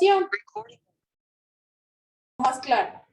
grabación. Más claro.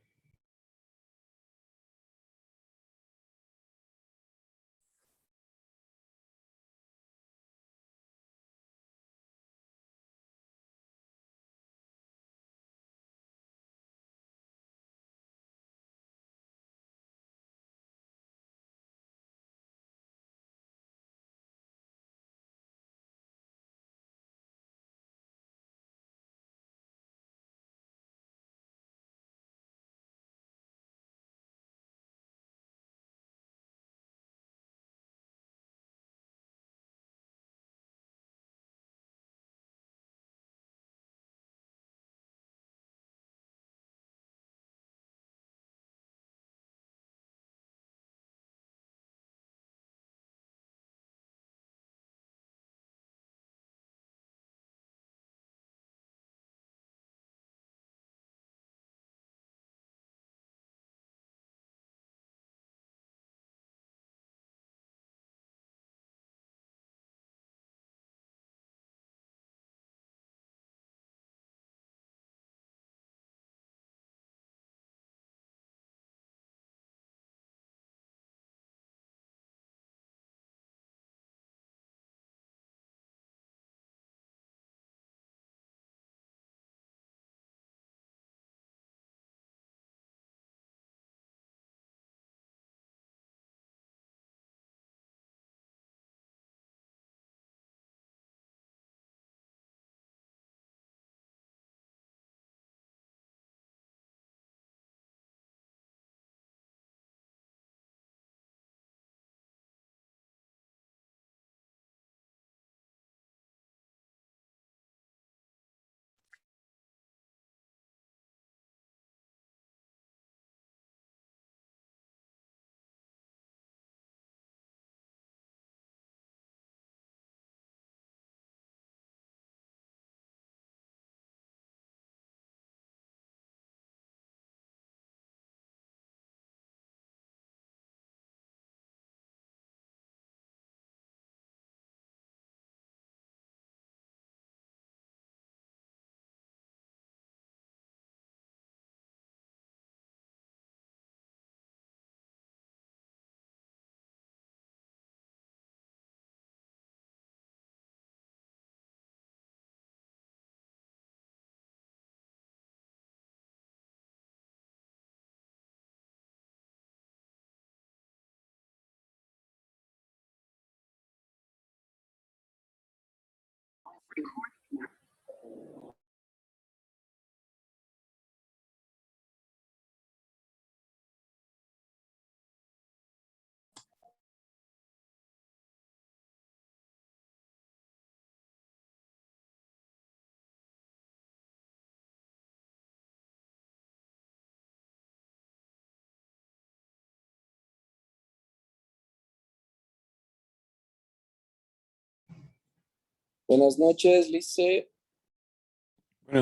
Buenas noches, Lice.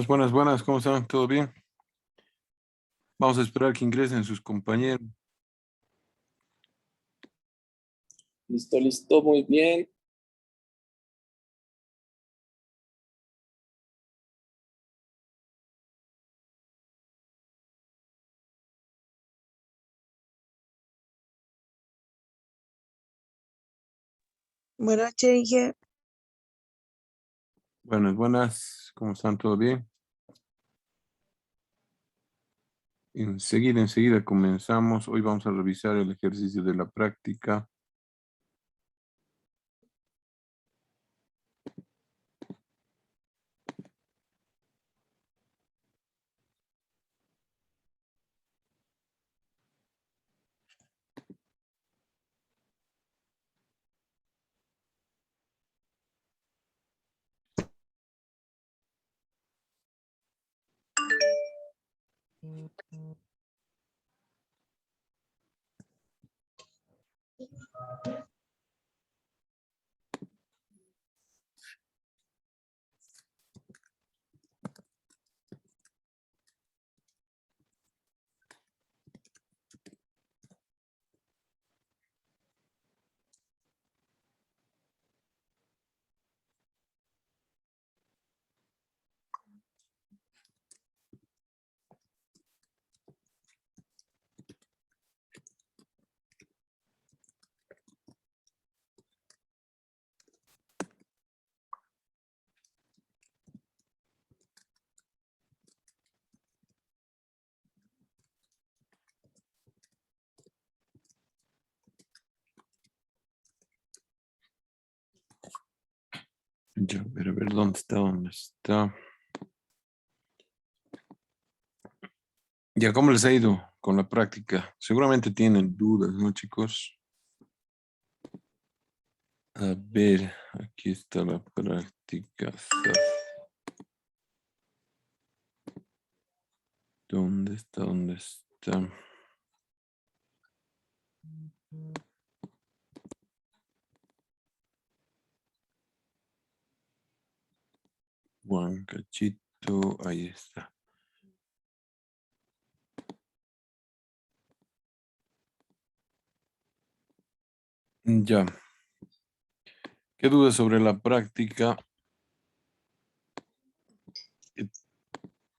Buenas, ¿cómo están? ¿Todo bien? Vamos a esperar que ingresen sus compañeros. Listo, muy bien. Buenas noches, Inge. Buenas, ¿cómo están? ¿Todo bien? Enseguida comenzamos. Hoy vamos a revisar el ejercicio de la práctica. Ya, a ver, ¿dónde está? ¿Dónde está? Ya, ¿cómo les ha ido con la práctica? Seguramente tienen dudas, ¿no, chicos? A ver, aquí está la práctica. ¿Dónde está? ¿Dónde está? Juan Cachito, ahí está. Ya. ¿Qué dudas sobre la práctica?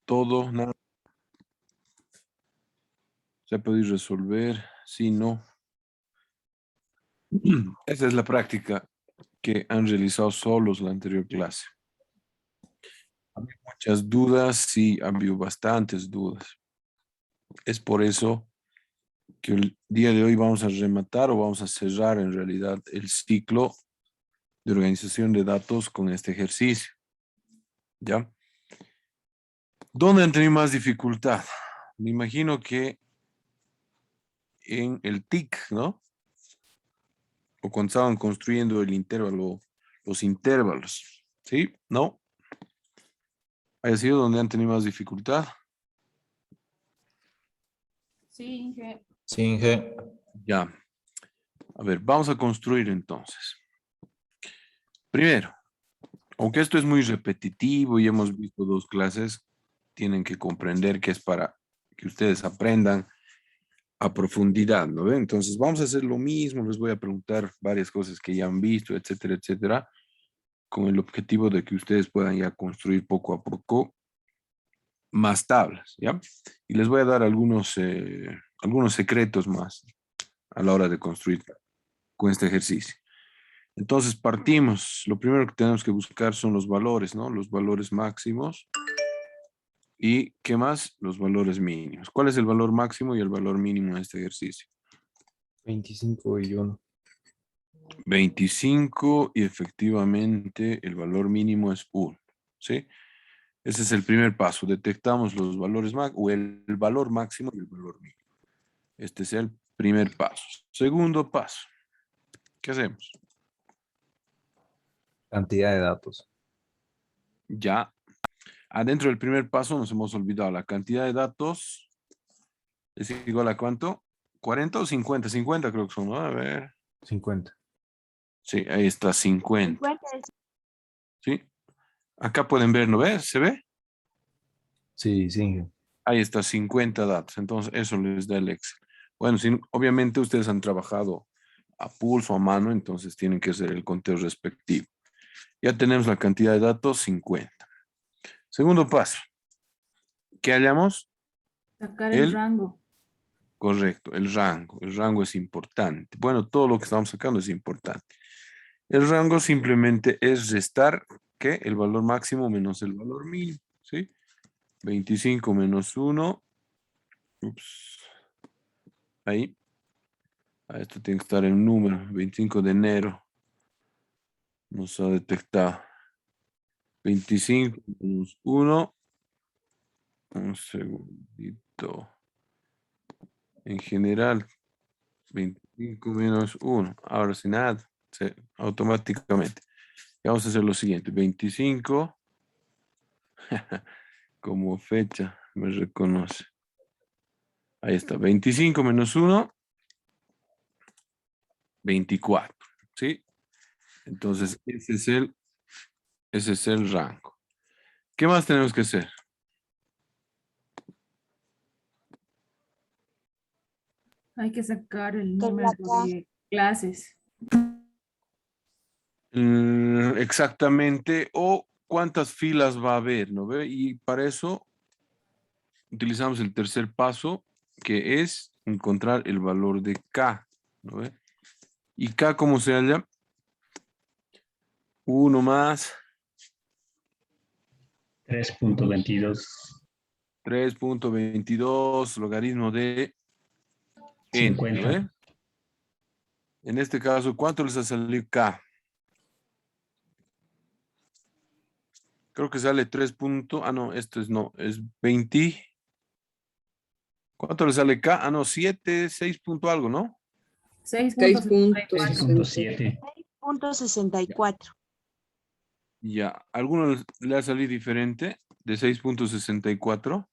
Todo, nada. ¿Se ha podido resolver? Sí, no. Esa es la práctica que han realizado solos la anterior clase. Había muchas dudas, sí, ha habido bastantes dudas. Es por eso que el día de hoy vamos a rematar o vamos a cerrar en realidad el ciclo de organización de datos con este ejercicio. ¿Ya? ¿Dónde han tenido más dificultad? Me imagino que en el TIC, ¿no? O cuando estaban construyendo el intervalo, los intervalos. ¿Sí? ¿No? ¿Ha sido donde han tenido más dificultad? Sí, Inge. Sí, Inge. Ya. A ver, vamos a construir entonces. Primero, aunque esto es muy repetitivo y hemos visto dos clases, tienen que comprender que es para que ustedes aprendan a profundidad, ¿no ven? Entonces vamos a hacer lo mismo, les voy a preguntar varias cosas que ya han visto, etcétera, etcétera, con el objetivo de que ustedes puedan ya construir poco a poco más tablas, ¿ya? Y les voy a dar algunos secretos más a la hora de construir con este ejercicio. Entonces partimos, lo primero que tenemos que buscar son los valores, ¿no? Los valores máximos. ¿Y qué más? Los valores mínimos. ¿Cuál es el valor máximo y el valor mínimo de este ejercicio? 25 y 1. 25 y efectivamente el valor mínimo es 1, ¿sí? Ese es el primer paso. Detectamos los valores o el valor máximo y el valor mínimo. Este es el primer paso. Segundo paso. ¿Qué hacemos? Cantidad de datos. Ya. Adentro del primer paso nos hemos olvidado. La cantidad de datos es igual a ¿cuánto? ¿40 o 50? 50 creo que son, ¿no? A ver. 50. Sí, ahí está 50. ¿Sí? Acá pueden ver, ¿no ves? ¿Se ve? Sí, sí, Inge. Ahí está 50 datos. Entonces, eso les da el Excel. Bueno, obviamente ustedes han trabajado a pulso, a mano, entonces tienen que hacer el conteo respectivo. Ya tenemos la cantidad de datos, 50. Segundo paso. ¿Qué hallamos? Sacar el El, rango. correcto, el rango. El rango es importante. Bueno, todo lo que estamos sacando es importante. El rango simplemente es restar, ¿qué? El valor máximo menos el valor mínimo, ¿sí? 25 menos 1. Ups. Ahí. Esto tiene que estar en número. 25 de enero. Nos ha detectado. 25 menos 1. Un segundito. En general, 25 menos 1. Ahora sin nada. Automáticamente. Y vamos a hacer lo siguiente. 25. Como fecha me reconoce. Ahí está. 25 menos 1. 24. ¿Sí? Entonces, ese es el rango. ¿Qué más tenemos que hacer? Hay que sacar el número de clases. Exactamente, o cuántas filas va a haber, ¿no ve? Y para eso utilizamos el tercer paso, que es encontrar el valor de K, ¿no ve? ¿Y K cómo se halla? 1 más 3.22. 3.22 logaritmo de n, ¿no 50. ve? En este caso, ¿cuánto les ha salido K? Creo que sale 3 puntos. Ah, no, esto es no, es 20. ¿Cuánto le sale acá? Ah, no, 7, 6 punto algo, ¿no? 6.64. 6.7. .64. Ya. ¿Alguno le ha salido diferente de 6.64?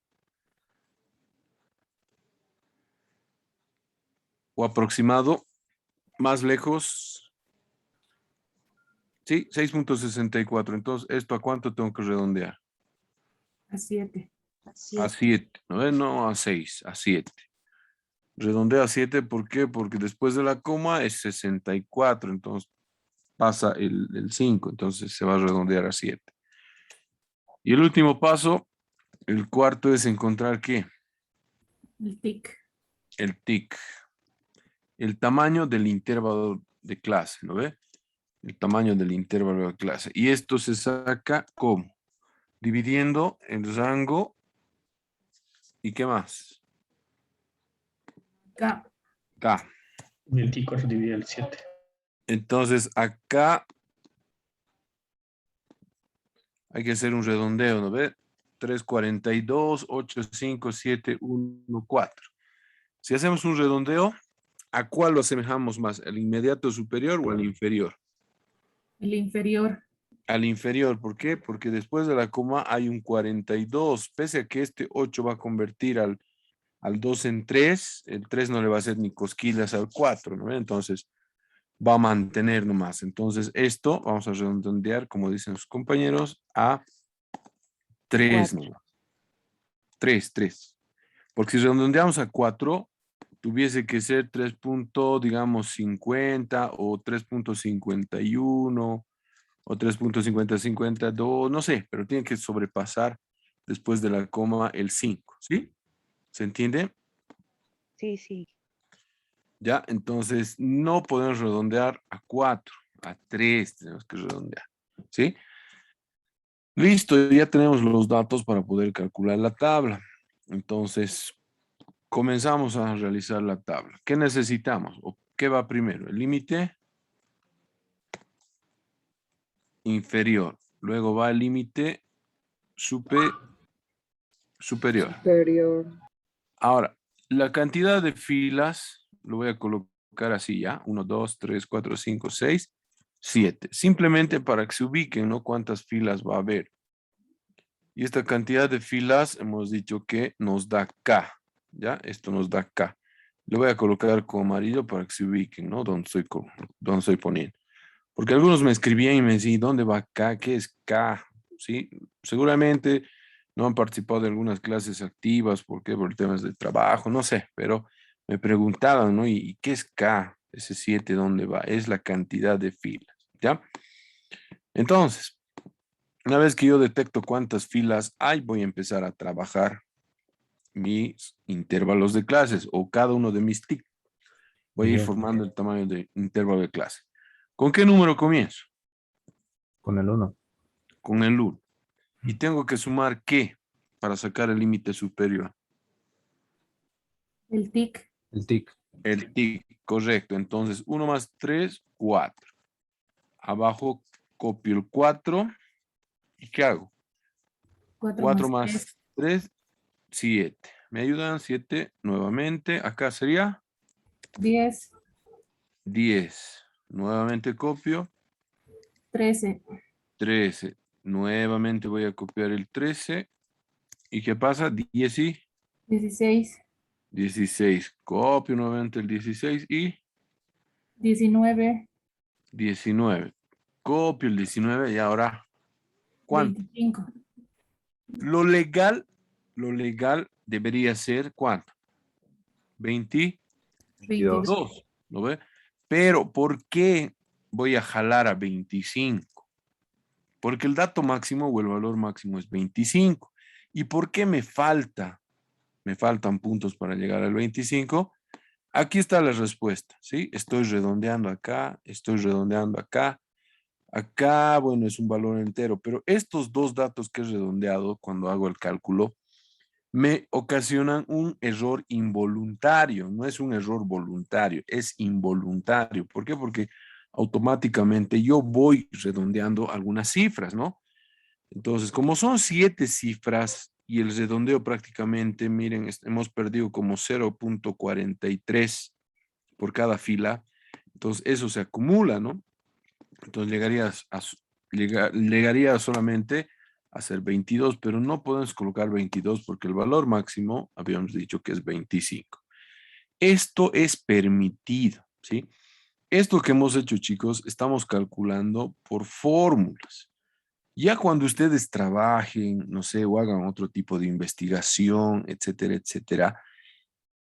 ¿O aproximado? ¿Más lejos? Sí, 6.64. Entonces, ¿esto a cuánto tengo que redondear? A 7. Así A es. 7, ¿no es? No a 6, a 7. Redondea a 7, ¿por qué? Porque después de la coma es 64, entonces pasa el 5, entonces se va a redondear a 7. Y el último paso, el cuarto, es encontrar ¿qué? El TIC. El TIC. El tamaño del intervalo de clase, ¿no ve? El tamaño del intervalo de clase. Y esto se saca ¿cómo? Dividiendo el rango y ¿qué más? K. K. 24 dividido el 7. Entonces acá hay que hacer un redondeo, ¿no ve? 342, 8, 5, 7, 1, 4. Si hacemos un redondeo, ¿a cuál lo asemejamos más? ¿Al inmediato superior o al inferior? El inferior. Al inferior, ¿por qué? Porque después de la coma hay un 42. Pese a que este 8 va a convertir al 2 en 3, el 3 no le va a hacer ni cosquillas al 4, ¿no? Entonces va a mantener nomás. Entonces esto vamos a redondear, como dicen sus compañeros, a 3 4. nomás. 3, 3. Porque si redondeamos a 4, tuviese que ser 3 digamos, 50 o 3.51 o 3.5052, no sé, pero tiene que sobrepasar después de la coma el 5, ¿sí? ¿Se entiende? Sí, sí. Ya, entonces no podemos redondear a 4, a 3 tenemos que redondear, ¿sí? Listo, ya tenemos los datos para poder calcular la tabla. Entonces, comenzamos a realizar la tabla. ¿Qué necesitamos? ¿O qué va primero? El límite inferior. Luego va el límite superior. Ahora, la cantidad de filas, lo voy a colocar así ya. 1, 2, 3, 4, 5, 6, 7. Simplemente para que se ubiquen, ¿no? Cuántas filas va a haber. Y esta cantidad de filas hemos dicho que nos da K. ¿Ya? Esto nos da K. Lo voy a colocar con amarillo para que se ubiquen, ¿no? Donde estoy poniendo. Porque algunos me escribían y me decían, ¿dónde va K? ¿Qué es K? ¿Sí? Seguramente no han participado de algunas clases activas, ¿por qué? Por temas de trabajo, no sé, pero me preguntaban, ¿no? ¿Y qué es K? Ese 7, ¿dónde va? Es la cantidad de filas, ¿ya? Entonces, una vez que yo detecto cuántas filas hay, voy a empezar a trabajar mis intervalos de clases o cada uno de mis TIC. Voy a ir Bien. formando el tamaño de intervalo de clase. ¿Con qué número comienzo? Con el 1. Con el 1. Y tengo que sumar ¿qué? Para sacar el límite superior. El TIC. El TIC. El TIC, correcto. Entonces, 1 más 3, 4. Abajo copio el 4. ¿Y qué hago? 4 4 más más 3. 3, 7. ¿Me ayudan? 7 nuevamente. Acá sería 10. 10. Nuevamente copio. 13. 13. Nuevamente voy a copiar el 13. ¿Y qué pasa? 10 y 16. 16. Copio nuevamente el 16 y 19. 19. Copio el 19 y ahora, ¿cuánto? 25. Lo legal debería ser ¿cuánto? 22, 22. ¿no ve? Pero ¿por qué voy a jalar a 25? Porque el dato máximo o el valor máximo es 25. ¿Y por qué me faltan puntos para llegar al 25? Aquí está la respuesta, ¿sí? Estoy redondeando acá, estoy redondeando acá. Acá, bueno, es un valor entero, pero estos dos datos que he redondeado cuando hago el cálculo me ocasionan un error involuntario. No es un error voluntario, es involuntario. ¿Por qué? Porque automáticamente yo voy redondeando algunas cifras, ¿no? Entonces, como son 7 cifras y el redondeo prácticamente, miren, hemos perdido como 0.43 por cada fila. Entonces, eso se acumula, ¿no? Entonces, llegaría solamente a ser 22, pero no podemos colocar 22 porque el valor máximo, habíamos dicho que es 25. Esto es permitido, ¿sí? Esto que hemos hecho, chicos, estamos calculando por fórmulas. Ya cuando ustedes trabajen, no sé, o hagan otro tipo de investigación, etcétera, etcétera,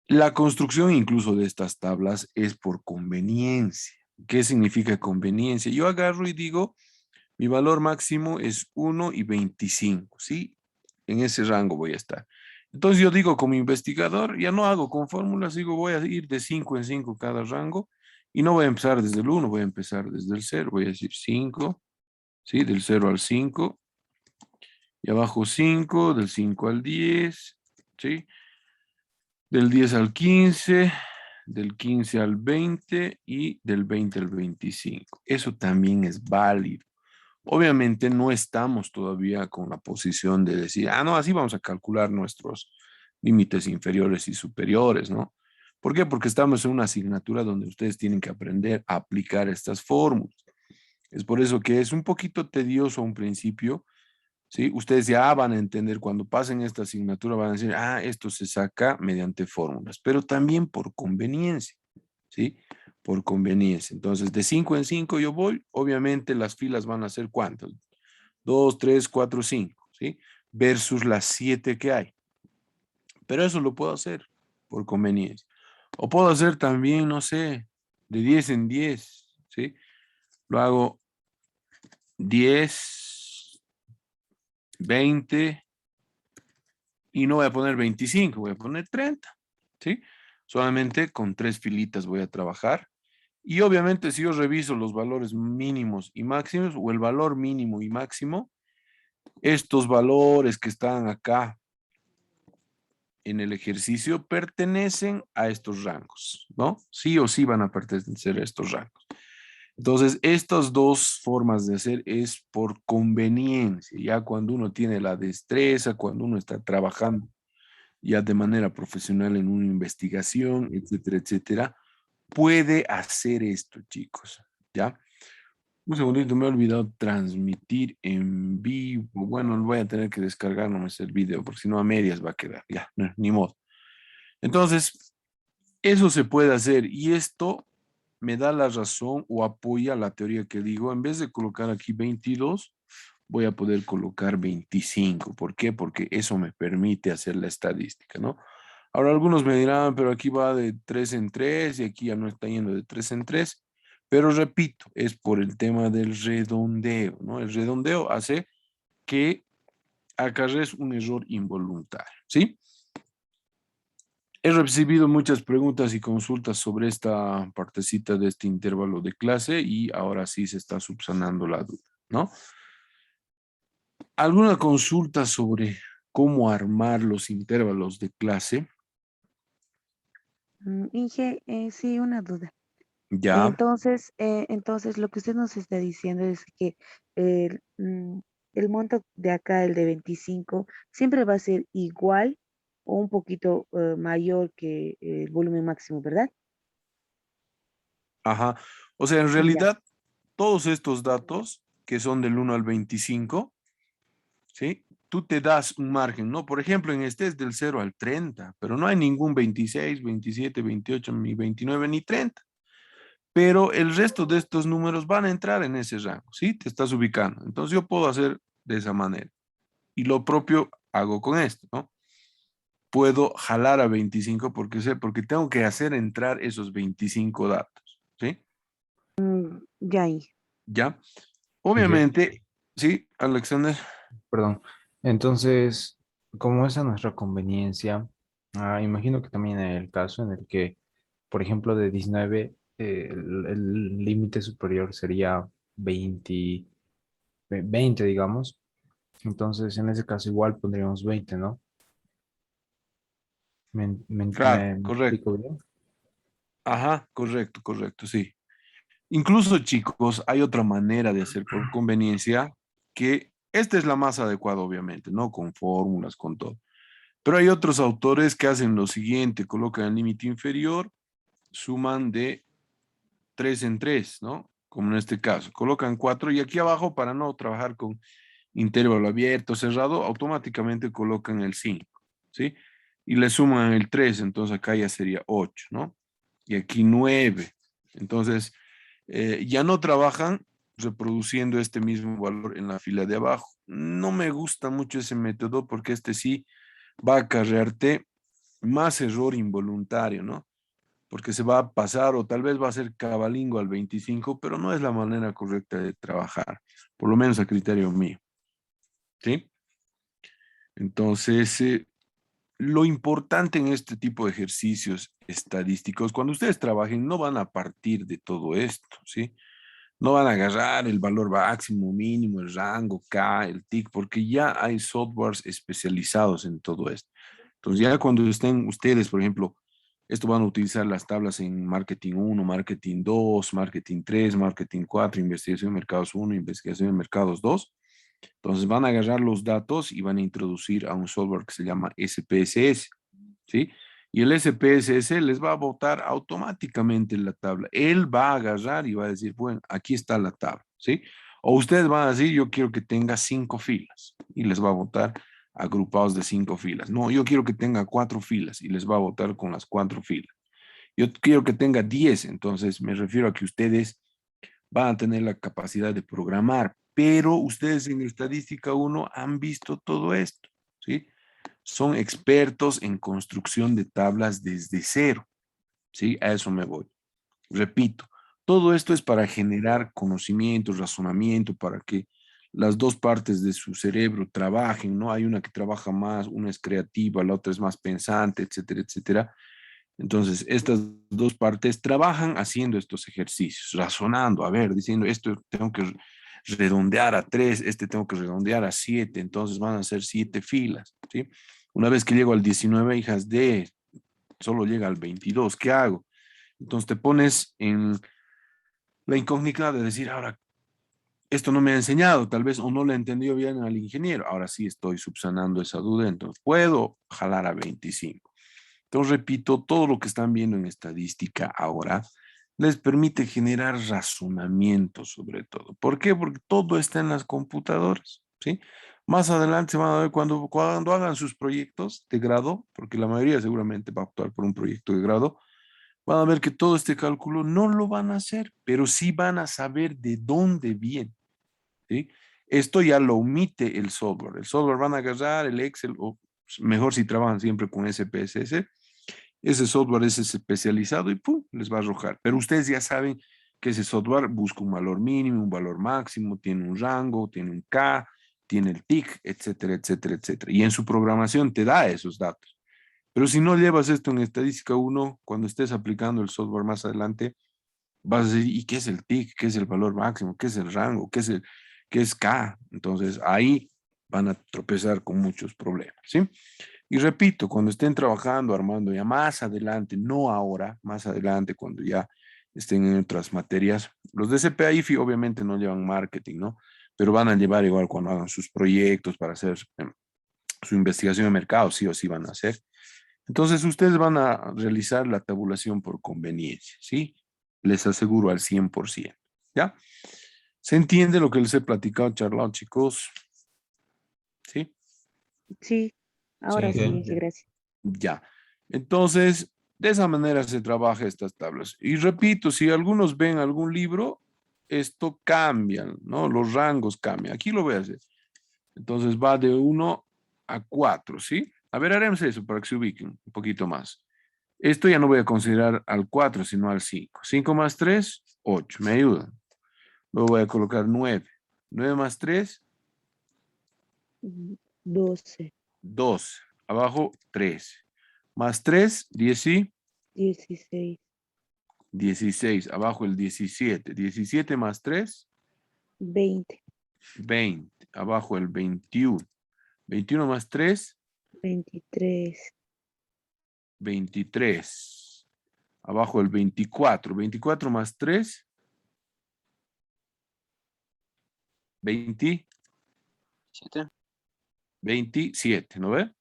la construcción incluso de estas tablas es por conveniencia. ¿Qué significa conveniencia? Yo agarro y digo, mi valor máximo es 1 y 25, ¿sí? En ese rango voy a estar. Entonces yo digo como investigador, ya no hago con fórmulas, digo voy a ir de 5 en 5 cada rango y no voy a empezar desde el 1, voy a empezar desde el 0, voy a decir 5, ¿sí? Del 0 al 5, y abajo 5, del 5 al 10, ¿sí? Del 10 al 15, del 15 al 20 y del 20 al 25. Eso también es válido. Obviamente no estamos todavía con la posición de decir, no, así vamos a calcular nuestros límites inferiores y superiores, ¿no? ¿Por qué? Porque estamos en una asignatura donde ustedes tienen que aprender a aplicar estas fórmulas. Es por eso que es un poquito tedioso a un principio, ¿sí? Ustedes ya van a entender cuando pasen esta asignatura, van a decir, esto se saca mediante fórmulas, pero también por conveniencia, ¿sí? Por conveniencia. Entonces, de 5 en 5 yo voy, obviamente las filas van a ser ¿cuántas? 2, 3, 4, 5, ¿sí? Versus las 7 que hay. Pero eso lo puedo hacer por conveniencia. O puedo hacer también, no sé, de 10 en 10, ¿sí? Lo hago 10, 20, y no voy a poner 25, voy a poner 30, ¿sí? Solamente con 3 filitas voy a trabajar. Y obviamente si yo reviso los valores mínimos y máximos, o el valor mínimo y máximo, estos valores que están acá en el ejercicio pertenecen a estos rangos, ¿no? Sí o sí van a pertenecer a estos rangos. Entonces, estas dos formas de hacer es por conveniencia, ya cuando uno tiene la destreza, cuando uno está trabajando ya de manera profesional en una investigación, etcétera, etcétera, puede hacer esto, chicos, ¿ya? Un segundito, me he olvidado transmitir en vivo. Bueno, voy a tener que descargar nomás el video, porque si no a medias va a quedar, ya, ni modo. Entonces, eso se puede hacer y esto me da la razón o apoya la teoría que digo, en vez de colocar aquí 22, voy a poder colocar 25. ¿Por qué? Porque eso me permite hacer la estadística, ¿no? Ahora algunos me dirán, pero aquí va de 3 en 3 y aquí ya no está yendo de 3 en 3. Pero repito, es por el tema del redondeo, ¿no? El redondeo hace que acarrees un error involuntario, ¿sí? He recibido muchas preguntas y consultas sobre esta partecita de este intervalo de clase y ahora sí se está subsanando la duda, ¿no? ¿Alguna consulta sobre cómo armar los intervalos de clase? Inge, sí, una duda. Ya, Entonces lo que usted nos está diciendo es que el, mm, el monto de acá, el de 25, siempre va a ser igual o un poquito mayor que el volumen máximo, ¿verdad? ajá. O sea, en Ya. realidad, todos estos datos que son del 1 al 25, ¿sí? Tú te das un margen, ¿no? Por ejemplo, en este es del 0 al 30, pero no hay ningún 26, 27, 28, ni 29, ni 30. Pero el resto de estos números van a entrar en ese rango, ¿sí? Te estás ubicando. Entonces yo puedo hacer de esa manera. Y lo propio hago con esto, ¿no? Puedo jalar a 25 porque tengo que hacer entrar esos 25 datos, ¿sí? Ya, Inge. ¿Ya? Miguel, Obviamente, sí, Alexander. perdón. Entonces, como es a nuestra conveniencia, imagino que también hay el caso en el que, por ejemplo, de 19, el límite superior sería 20, 20, digamos. Entonces, en ese caso, igual pondríamos 20, ¿no? Claro, ¿Me correcto. explico bien? Ajá, correcto, correcto, sí. Incluso, chicos, hay otra manera de hacer por conveniencia que Esta es la más adecuada, obviamente, ¿no? Con fórmulas, con todo. Pero hay otros autores que hacen lo siguiente, colocan el límite inferior, suman de 3 en 3, ¿no? Como en este caso, colocan 4 y aquí abajo, para no trabajar con intervalo abierto, cerrado, automáticamente colocan el 5, ¿sí? Y le suman el 3, entonces acá ya sería 8, ¿no? Y aquí 9. Entonces, ya no trabajan reproduciendo este mismo valor en la fila de abajo. No me gusta mucho ese método porque este sí va a acarrearte más error involuntario, ¿no? Porque se va a pasar o tal vez va a ser cabalingo al 25, pero no es la manera correcta de trabajar, por lo menos a criterio mío, ¿sí? Entonces, lo importante en este tipo de ejercicios estadísticos, cuando ustedes trabajen, no van a partir de todo esto, ¿sí? No van a agarrar el valor máximo, mínimo, el rango, K, el TIC, porque ya hay softwares especializados en todo esto. Entonces, ya cuando estén ustedes, por ejemplo, esto van a utilizar las tablas en Marketing 1, Marketing 2, Marketing 3, Marketing 4, Investigación de Mercados 1, Investigación de Mercados 2. Entonces, van a agarrar los datos y van a introducir a un software que se llama SPSS, ¿sí? Y el SPSS les va a botar automáticamente en la tabla. Él va a agarrar y va a decir, bueno, aquí está la tabla, ¿sí? O ustedes van a decir, yo quiero que tenga 5 filas y les va a botar agrupados de 5 filas. No, yo quiero que tenga 4 filas y les va a botar con las 4 filas. Yo quiero que tenga 10, entonces me refiero a que ustedes van a tener la capacidad de programar, pero ustedes en estadística 1 han visto todo esto, ¿sí? Son expertos en construcción de tablas desde cero, ¿sí? A eso me voy. Repito, todo esto es para generar conocimiento, razonamiento, para que las dos partes de su cerebro trabajen, ¿no? Hay una que trabaja más, una es creativa, la otra es más pensante, etcétera, etcétera. Entonces, estas dos partes trabajan haciendo estos ejercicios, razonando, a ver, diciendo, esto tengo que redondear a 3, este tengo que redondear a 7, entonces van a ser 7 filas, ¿sí? Una vez que llego al 19, hijas de, solo llega al 22, ¿qué hago? Entonces te pones en la incógnita de decir, ahora, esto no me ha enseñado, tal vez, o no le he entendido bien al ingeniero, ahora sí estoy subsanando esa duda, entonces puedo jalar a 25. Entonces, repito, todo lo que están viendo en estadística ahora les permite generar razonamiento sobre todo. ¿Por qué? Porque todo está en las computadoras, ¿sí? Más adelante se van a ver cuando hagan sus proyectos de grado, porque la mayoría seguramente va a optar por un proyecto de grado, van a ver que todo este cálculo no lo van a hacer, pero sí van a saber de dónde viene, ¿sí? Esto ya lo omite el software. El software van a agarrar el Excel, o mejor si trabajan siempre con SPSS, ese software es especializado y ¡pum! Les va a arrojar. Pero ustedes ya saben que ese software busca un valor mínimo, un valor máximo, tiene un rango, tiene un K, tiene el TIC, etcétera, etcétera, etcétera. Y en su programación te da esos datos. Pero si no llevas esto en estadística 1, cuando estés aplicando el software más adelante, vas a decir, ¿y qué es el TIC? ¿Qué es el valor máximo? ¿Qué es el rango? ¿Qué es K? Entonces ahí van a tropezar con muchos problemas, ¿sí? Y repito, cuando estén trabajando, armando ya más adelante, no ahora, más adelante, cuando ya estén en otras materias, los de CPA IFI obviamente no llevan marketing, ¿no? Pero van a llevar igual cuando hagan sus proyectos para hacer su investigación de mercado, sí o sí van a hacer. Entonces ustedes van a realizar la tabulación por conveniencia, ¿sí? Les aseguro al 100%, ¿ya? ¿Se entiende lo que les he platicado, charlado, chicos? ¿Sí? Sí, ahora Sí. sí, gracias. Ya. Entonces, de esa manera se trabaja estas tablas. Y repito, si algunos ven algún libro, esto cambia, ¿no? Los rangos cambian. Aquí lo voy a hacer. Entonces va de 1 a 4, ¿sí? A ver, haremos eso para que se ubiquen un poquito más. Esto ya no voy a considerar al 4, sino al 5. 5 más 3, 8. ¿Me ayudan? Luego voy a colocar 9. 9 más 3, 12, 12. Abajo, 13. Más 3, 10 y 16, 16. Abajo el 17. 17 más 3, 20, 20. Abajo el 21. 21 más 3, 23, 23. Abajo el 24. 24 más 3, 20. 27, ¿no ve?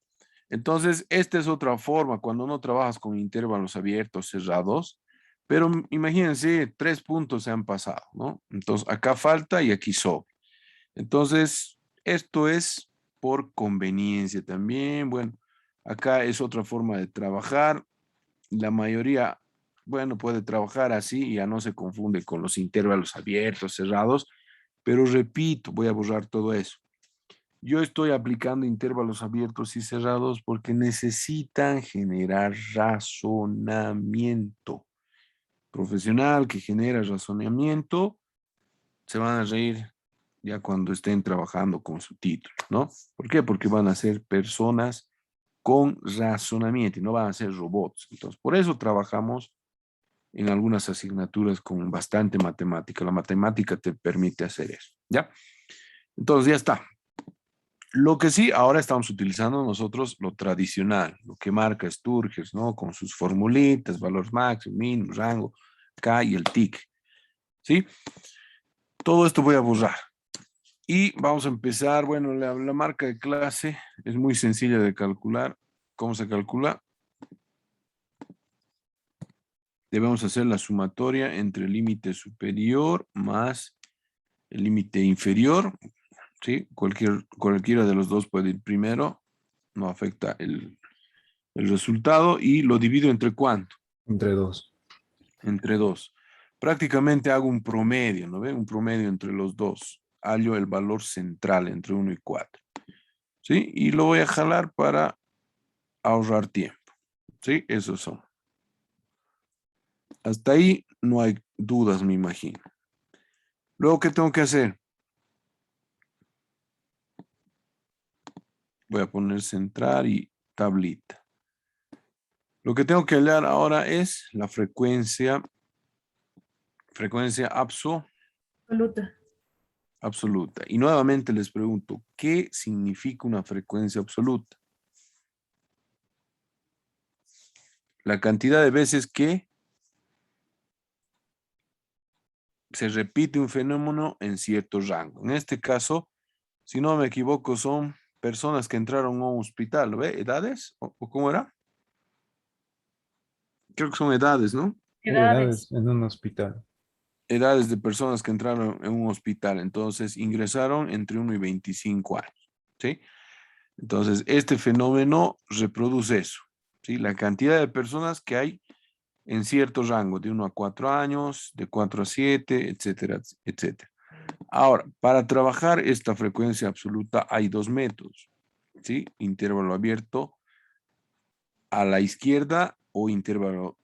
Entonces, esta es otra forma cuando no trabajas con intervalos abiertos, cerrados, pero imagínense, 3 puntos se han pasado, ¿no? Entonces, acá falta y aquí sobra. Entonces, esto es por conveniencia también. Bueno, acá es otra forma de trabajar. La mayoría, bueno, puede trabajar así y ya no se confunde con los intervalos abiertos, cerrados, pero repito, voy a borrar todo eso. Yo estoy aplicando intervalos abiertos y cerrados porque necesitan generar razonamiento. Profesional que genera razonamiento, se van a reír ya cuando estén trabajando con su título, ¿no? ¿Por qué? Porque van a ser personas con razonamiento y no van a ser robots. Entonces, por eso trabajamos en algunas asignaturas con bastante matemática. La matemática te permite hacer eso, ¿ya? Entonces, ya está. Lo que sí, ahora estamos utilizando nosotros lo tradicional, lo que marca Sturges, ¿no? Con sus formulitas, valor máximo, mínimo, rango, K y el TIC, ¿sí? Todo esto voy a borrar. Y vamos a empezar, bueno, la marca de clase es muy sencilla de calcular. ¿Cómo se calcula? Debemos hacer la sumatoria entre el límite superior más el límite inferior, ¿sí? Cualquiera de los dos puede ir primero, no afecta el resultado, y lo divido entre ¿cuánto? Entre 2. Entre 2. Prácticamente hago un promedio, ¿no ve? Un promedio entre los dos. Hallo el valor central entre 1 y 4. ¿Sí? Y lo voy a jalar para ahorrar tiempo. ¿Sí? Esos son. Hasta ahí no hay dudas, me imagino. Luego, ¿qué tengo que hacer? Voy a poner central y tablita. Lo que tengo que hallar ahora es la frecuencia Absoluta. absoluta. Y nuevamente les pregunto, ¿qué significa una frecuencia absoluta? La cantidad de veces que se repite un fenómeno en cierto rango. En este caso, si no me equivoco, son personas que entraron a un hospital, ¿lo ve? ¿Edades? ¿O cómo era? Creo que son edades, ¿no? Edades. En un hospital. Edades de personas que entraron en un hospital. Entonces, ingresaron entre 1 y 25 años, ¿sí? Entonces, este fenómeno reproduce eso, ¿sí? La cantidad de personas que hay en cierto rango, de 1 a 4 años, de 4 a 7, etcétera, etcétera. Ahora, para trabajar esta frecuencia absoluta hay 2 métodos, ¿sí? Intervalo abierto a la izquierda o intervalo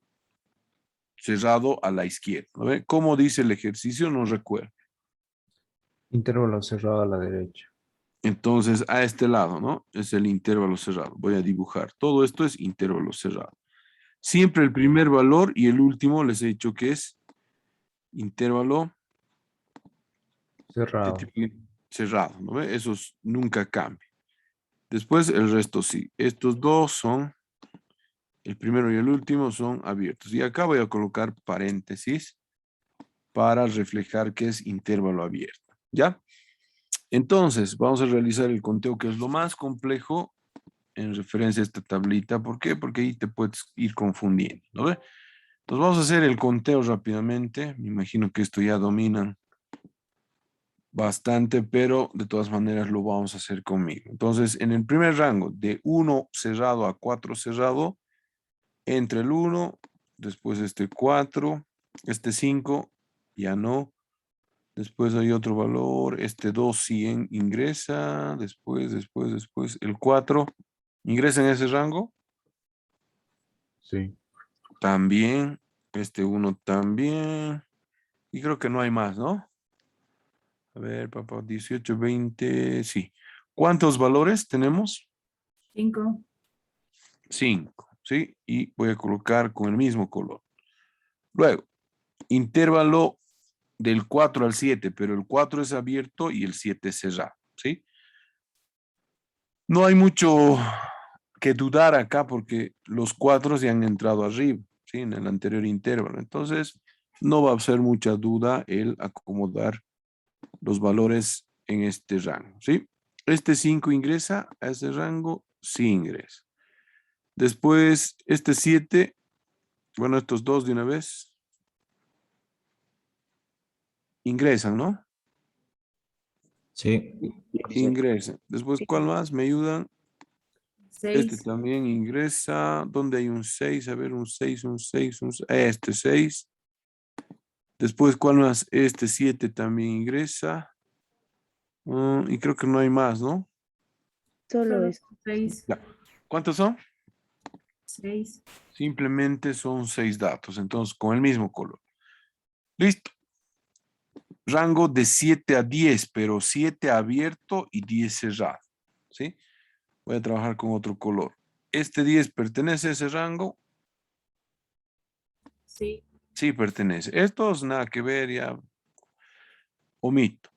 cerrado a la izquierda, ¿no ve? ¿Cómo dice el ejercicio? No recuerdo. Intervalo cerrado a la derecha. Entonces, a este lado, ¿no? Es el intervalo cerrado. Voy a dibujar. Todo esto es intervalo cerrado. Siempre el primer valor y el último les he dicho que es intervalo Cerrado. cerrado, ¿no ve? Esos nunca cambian. Después el resto sí. Estos dos son, el primero y el último son abiertos. Y acá voy a colocar paréntesis para reflejar que es intervalo abierto. ¿Ya? Entonces, vamos a realizar el conteo, que es lo más complejo en referencia a esta tablita. ¿Por qué? Porque ahí te puedes ir confundiendo, ¿no ve? Entonces vamos a hacer el conteo rápidamente. Me imagino que esto ya dominan bastante, pero de todas maneras lo vamos a hacer conmigo. Entonces, en el primer rango, de 1 cerrado a 4 cerrado, entre el 1, después este 4, este 5, ya no. Después hay otro valor, este 2 sí ingresa, después, el 4, ¿ingresa en ese rango? Sí. También, este 1 también, y creo que no hay más, ¿no? A ver, papá, 18, 20, sí. ¿Cuántos valores tenemos? 5. 5, ¿sí? Y voy a colocar con el mismo color. Luego, intervalo del 4 al 7, pero el 4 es abierto y el 7 es cerrado, ¿sí? No hay mucho que dudar acá porque los 4 ya han entrado arriba, ¿sí? En el anterior intervalo. Entonces, no va a ser mucha duda el acomodar los valores en este rango, ¿sí? Este 5 ingresa a ese rango, sí ingresa. Después, este 7, bueno, estos dos de una vez, ingresan, ¿no? Sí. Ingresan. Después, ¿cuál más? ¿Me ayudan? Este 6. también ingresa. ¿Dónde hay un 6? A ver, un 6, un 6, un 6. Este 6. Después, ¿cuál más? Este 7 también ingresa. Y creo que no hay más, ¿no? Solo Solo es 6. Ya. ¿Cuántos son? 6. Simplemente son 6 datos. Entonces, con el mismo color. Listo. Rango de 7 a 10, pero 7 abierto y 10 cerrado. ¿Sí? Voy a trabajar con otro color. ¿Este 10 pertenece a ese rango? Sí. Sí, pertenece. Estos nada que ver, ya omito.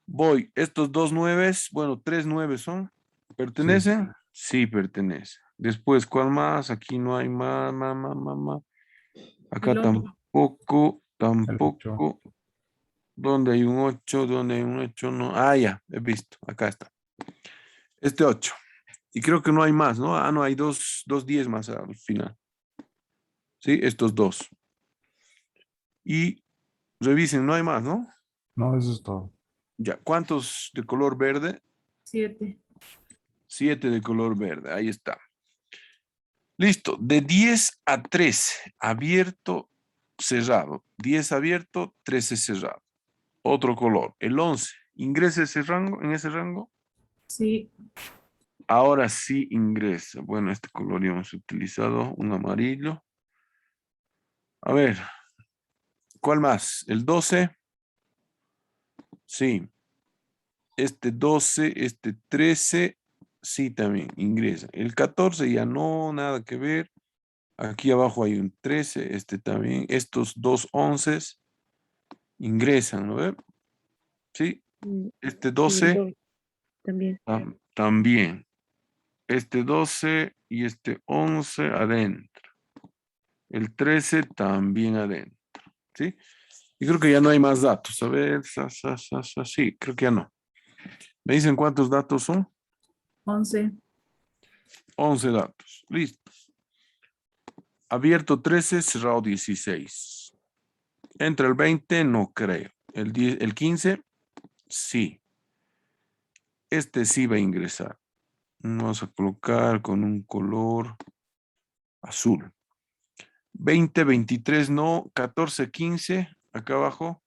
Voy, estos dos 9, bueno, 3 9 son. ¿Pertenecen? Sí, pertenece. Después, ¿cuál más? Aquí no hay más, más. Acá El 8. tampoco, El 8. tampoco. ¿Dónde hay un 8? ¿Dónde hay un 8? No. Ah, ya, he visto. Acá está. Este 8. Y creo que no hay más, ¿no? Ah, no, hay dos 10 más al final. ¿Sí? Estos dos. Y revisen, no hay más, ¿no? No, eso es todo. Ya, ¿cuántos de color verde? 7. 7 de color verde, ahí está. Listo, de 10 a 13, abierto, cerrado. 10 abierto, 13 cerrado. Otro color, el 11. ¿Ingresa ese rango, en ese rango? Sí. Ahora sí ingresa. Bueno, este color ya hemos utilizado, un amarillo. A ver, ¿cuál más? ¿El 12? Sí. Este 12, este 13, sí también ingresa. El 14 ya no, nada que ver. Aquí abajo hay un 13, este también. Estos dos 11 ingresan, ¿no ve? Sí. mm, Este y el 12 2 también. también. Este 12 y este 11 adentro. El 13 también adentro. ¿Sí? Y creo que ya no hay más datos. A ver, sí, creo que ya no. ¿Me dicen cuántos datos son? 11. 11 datos. Listo. Abierto 13, cerrado 16. Entra el 20, no creo. El 15, sí. Este sí va a ingresar. Vamos a colocar con un color azul. 20, 23 no. 14, 15, acá abajo.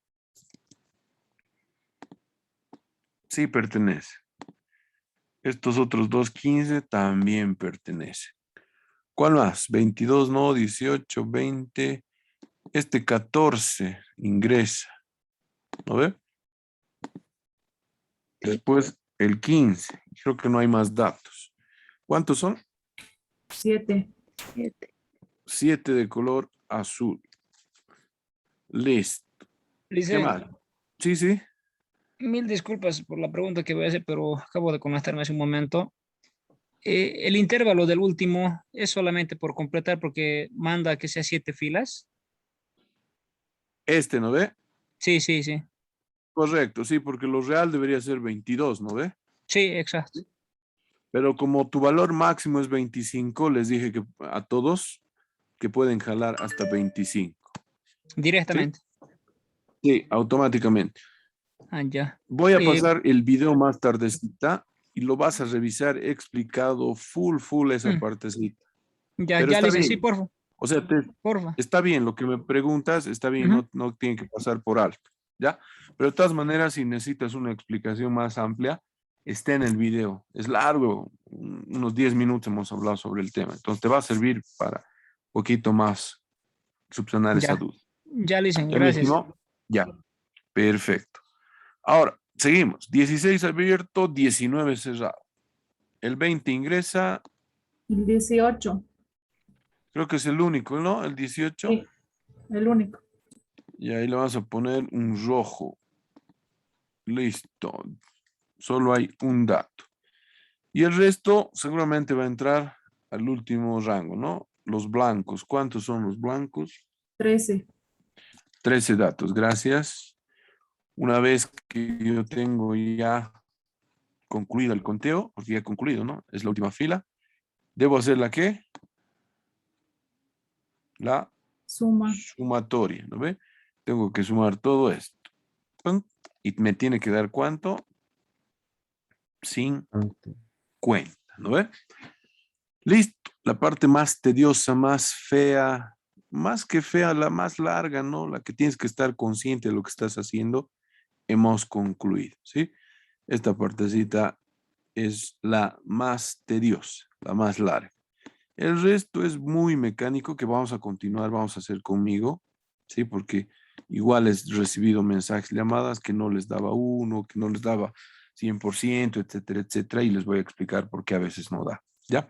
Sí pertenece. Estos otros dos 15 también pertenecen. ¿Cuál más? 22 no. 18, 20. Este 14 ingresa. ¿No ve? Después el 15. Creo que no hay más datos. ¿Cuántos son? 7. 7. 7 de color azul. Listo. ¿Qué Lice, más? Sí, sí. mil disculpas por la pregunta que voy a hacer, pero acabo de conectarme hace un momento. El intervalo del último es solamente por completar porque manda que sea 7 filas. Este, ¿no ve? Sí, sí, sí. Correcto, sí, porque lo real debería ser 22, ¿no ve? Sí, exacto. Pero como tu valor máximo es 25, les dije que a todos que pueden jalar hasta 25. ¿Sí? Directamente. Sí, automáticamente. Ah, ya. Voy a Eh, pasar el video más tardecita y lo vas a revisar explicado full esa mm, partecita. ya, Pero ya, está Lice, sí, bien. porfa, O sea, porfa. está bien lo que me preguntas, está bien, Ujú. no tiene que pasar por alto, ¿ya? Pero de todas maneras, si necesitas una explicación más amplia, está en el video. Es largo, unos 10 minutos hemos hablado sobre el tema. Entonces te va a servir para un poquito más subsanar esa Ya, duda. ya, Lice, ¿Ya, mi gracias. estimado? Ya, perfecto. Ahora, seguimos. 16 abierto, 19 cerrado. El 20 ingresa, El 18. creo que es el único, ¿no? El 18. Sí. El único. Y ahí le vamos a poner un rojo. Listo. Solo hay un dato. Y el resto seguramente va a entrar al último rango, ¿no? Los blancos. ¿Cuántos son los blancos? 13. 13 datos. Gracias. Una vez que yo tengo ya concluido el conteo, porque ya he concluido, ¿no? Es la última fila. ¿Debo hacer la qué? La Suma. sumatoria, ¿no ve? Tengo que sumar todo esto. ¡Pum! Y me tiene que dar ¿cuánto? 50, ¿no ve? Listo. La parte más tediosa, más fea, más que fea, la más larga, ¿no? La que tienes que estar consciente de lo que estás haciendo, hemos concluido, ¿sí? Esta partecita es la más tediosa, la más larga. El resto es muy mecánico que vamos a continuar, vamos a hacer conmigo, ¿sí? Porque igual he recibido mensajes, llamadas que no les daba uno, que no les daba 100%, etcétera, etcétera, y les voy a explicar por qué a veces no da, ¿ya?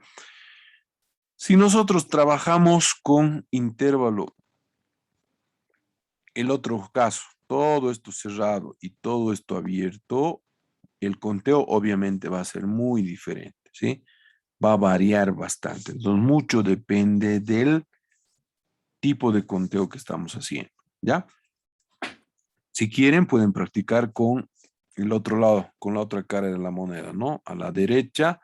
Si nosotros trabajamos con intervalo, el otro caso, todo esto cerrado y todo esto abierto, el conteo obviamente va a ser muy diferente, ¿sí? Va a variar bastante. Entonces, mucho depende del tipo de conteo que estamos haciendo, ¿ya? Si quieren, pueden practicar con el otro lado, con la otra cara de la moneda, ¿no? A la derecha,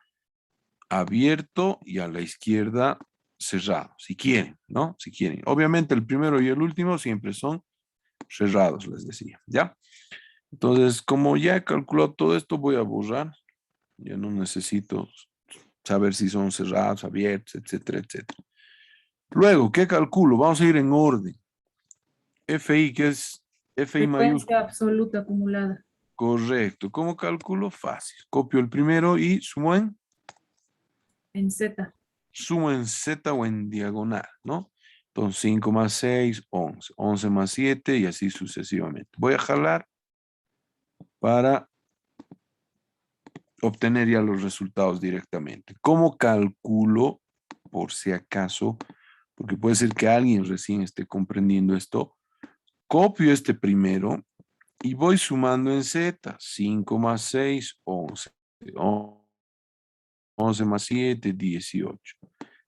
abierto, y a la izquierda, cerrado, si quieren, ¿no? Si quieren. Obviamente, el primero y el último siempre son cerrados, les decía, ¿ya? Entonces, como ya he calculado todo esto, voy a borrar. Ya no necesito saber si son cerrados, abiertos, etcétera, etcétera. Luego, ¿qué calculo? Vamos a ir en orden. FI, que es FI mayúscula. Frecuencia absoluta acumulada. Correcto. ¿Cómo calculo? Fácil. Copio el primero y sumo En Z. en Z o en diagonal, ¿no? Entonces, 5 más 6, 11. 11 más 7 y así sucesivamente. Voy a jalar para obtener ya los resultados directamente. ¿Cómo calculo, por si acaso, porque puede ser que alguien recién esté comprendiendo esto? Copio este primero y voy sumando en Z. 5 más 6, 11. 11 más 7, 18.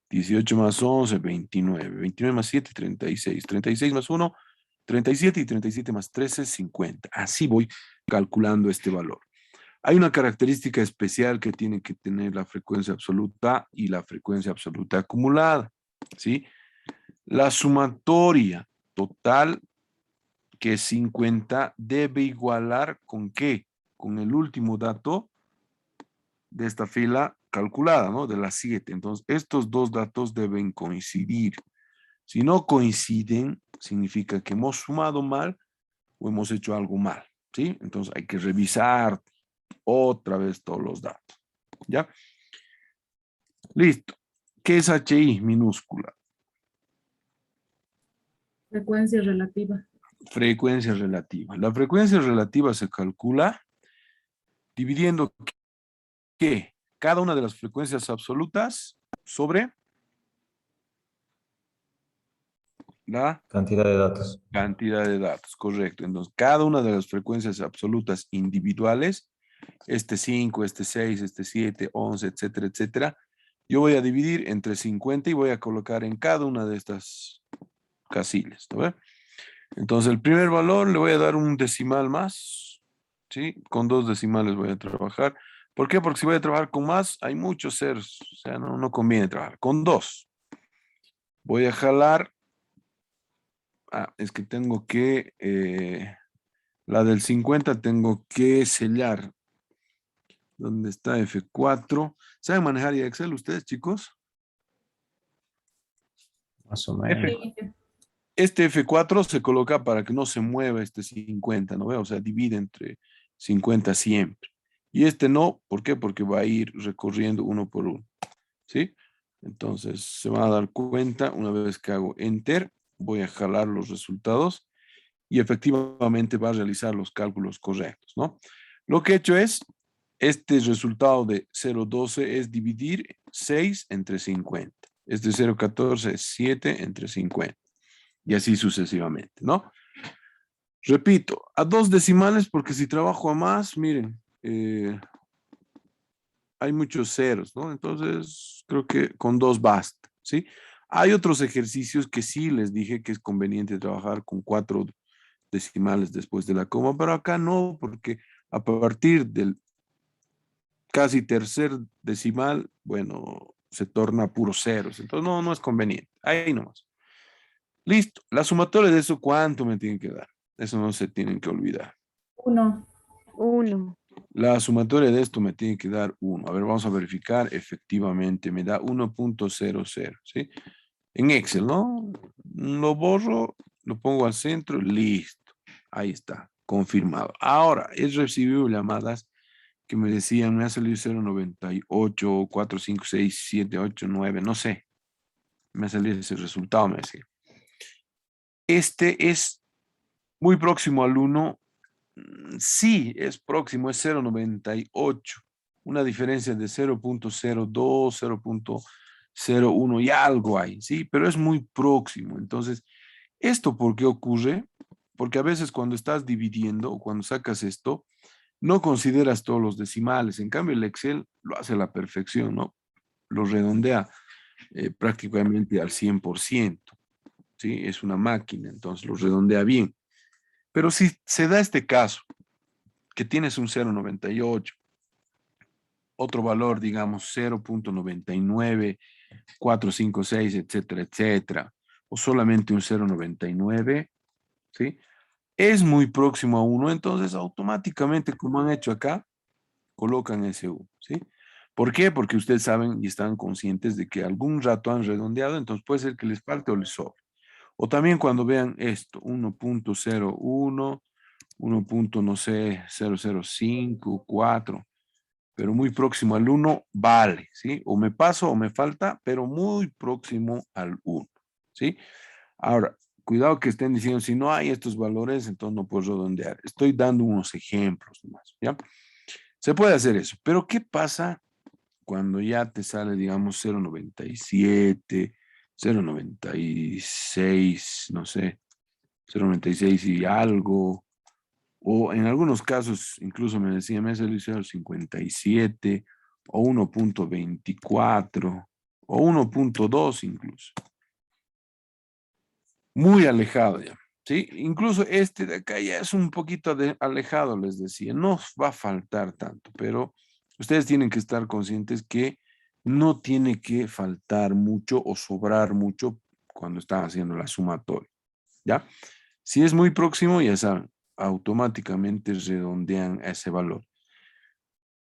18 más 11, 29. 29 más 7, 36. 36 más 1, 37. Y 37 más 13, 50. Así voy calculando este valor. Hay una característica especial que tiene que tener la frecuencia absoluta y la frecuencia absoluta acumulada, ¿sí? La sumatoria total, que es 50, debe igualar ¿con qué? Con el último dato de esta fila calculada, ¿no? De las 7. Entonces, estos dos datos deben coincidir. Si no coinciden, significa que hemos sumado mal o hemos hecho algo mal, ¿sí? Entonces, hay que revisar otra vez todos los datos, ¿ya? Listo. ¿Qué es HI minúscula? Frecuencia relativa. Frecuencia relativa. La frecuencia relativa se calcula dividiendo ¿qué? Cada una de las frecuencias absolutas sobre la Cantidad de datos. cantidad de datos, correcto. Entonces, cada una de las frecuencias absolutas individuales, este 5, este 6, este 7, 11, etcétera, etcétera, yo voy a dividir entre 50 y voy a colocar en cada una de estas casillas, ¿no ve? Entonces, el primer valor le voy a dar un decimal más, ¿sí? Con 2 decimales voy a trabajar. ¿Por qué? Porque si voy a trabajar con más, hay muchos ceros, o sea, no conviene trabajar. Con 2. Voy a jalar. Es que tengo que, la del 50 tengo que sellar. ¿Dónde está F4? ¿Saben manejar ya Excel ustedes, chicos? Más o menos. Sí. Este F4 se coloca para que no se mueva este 50, ¿no ve? O sea, divide entre 50 siempre. Y este no, ¿por qué? Porque va a ir recorriendo uno por uno, ¿sí? Entonces, se van a dar cuenta, una vez que hago Enter, voy a jalar los resultados y efectivamente va a realizar los cálculos correctos, ¿no? Lo que he hecho es, este resultado de 0,12 es dividir 6 entre 50. Este 0,14 es 7 entre 50. Y así sucesivamente, ¿no? Repito, a 2 decimales, porque si trabajo a más, miren, hay muchos ceros, ¿no? Entonces, creo que con 2 basta, ¿sí? Hay otros ejercicios que sí les dije que es conveniente trabajar con 4 decimales después de la coma, pero acá no, porque a partir del casi tercer decimal, bueno, se torna puros ceros. Entonces no es conveniente. Ahí nomás. Listo. La sumatoria de eso, ¿cuánto me tienen que dar? Eso no se tienen que olvidar. 1. 1. La sumatoria de esto me tiene que dar 1. A ver, vamos a verificar. Efectivamente, me da 1.00, ¿sí? En Excel, ¿no? Lo borro, lo pongo al centro, listo. Ahí está, confirmado. Ahora, he recibido llamadas que me decían, me ha salido 0.98, 4, 5, 6, 7, 8, 9, no sé. Me ha salido ese resultado, me decía. Este es muy próximo al 1. Sí, es próximo, es 0.98. Una diferencia de 0.02, 0.01 y algo hay, ¿sí? Pero es muy próximo. Entonces, ¿esto por qué ocurre? Porque a veces cuando estás dividiendo o cuando sacas esto, no consideras todos los decimales. En cambio, el Excel lo hace a la perfección, ¿no? Lo redondea prácticamente al 100%, ¿sí? Es una máquina, entonces lo redondea bien. Pero si se da este caso, que tienes un 0.98, otro valor, digamos, 0.99, 456, etcétera, etcétera, o solamente un 0.99, ¿sí? Es muy próximo a 1, entonces automáticamente, como han hecho acá, colocan ese 1, ¿sí? ¿Por qué? Porque ustedes saben y están conscientes de que algún rato han redondeado, entonces puede ser que les falte o les sobre. O también cuando vean esto, 1.01, 1. No sé, 005, 4, pero muy próximo al 1, vale, ¿sí? O me paso o me falta, pero muy próximo al 1, ¿sí? Ahora, cuidado que estén diciendo, si no hay estos valores, entonces no puedo redondear. Estoy dando unos ejemplos nomás, ¿ya? Se puede hacer eso, pero ¿qué pasa cuando ya te sale, digamos, 0.97, 0.96, no sé, 0.96 y algo? O en algunos casos, incluso me decía, me salió 0.57 o 1.24 o 1.2 incluso. Muy alejado ya, ¿sí? Incluso este de acá ya es un poquito alejado, les decía. No va a faltar tanto, pero ustedes tienen que estar conscientes que no tiene que faltar mucho o sobrar mucho cuando están haciendo la sumatoria, ¿ya? Si es muy próximo, ya saben, automáticamente redondean a ese valor.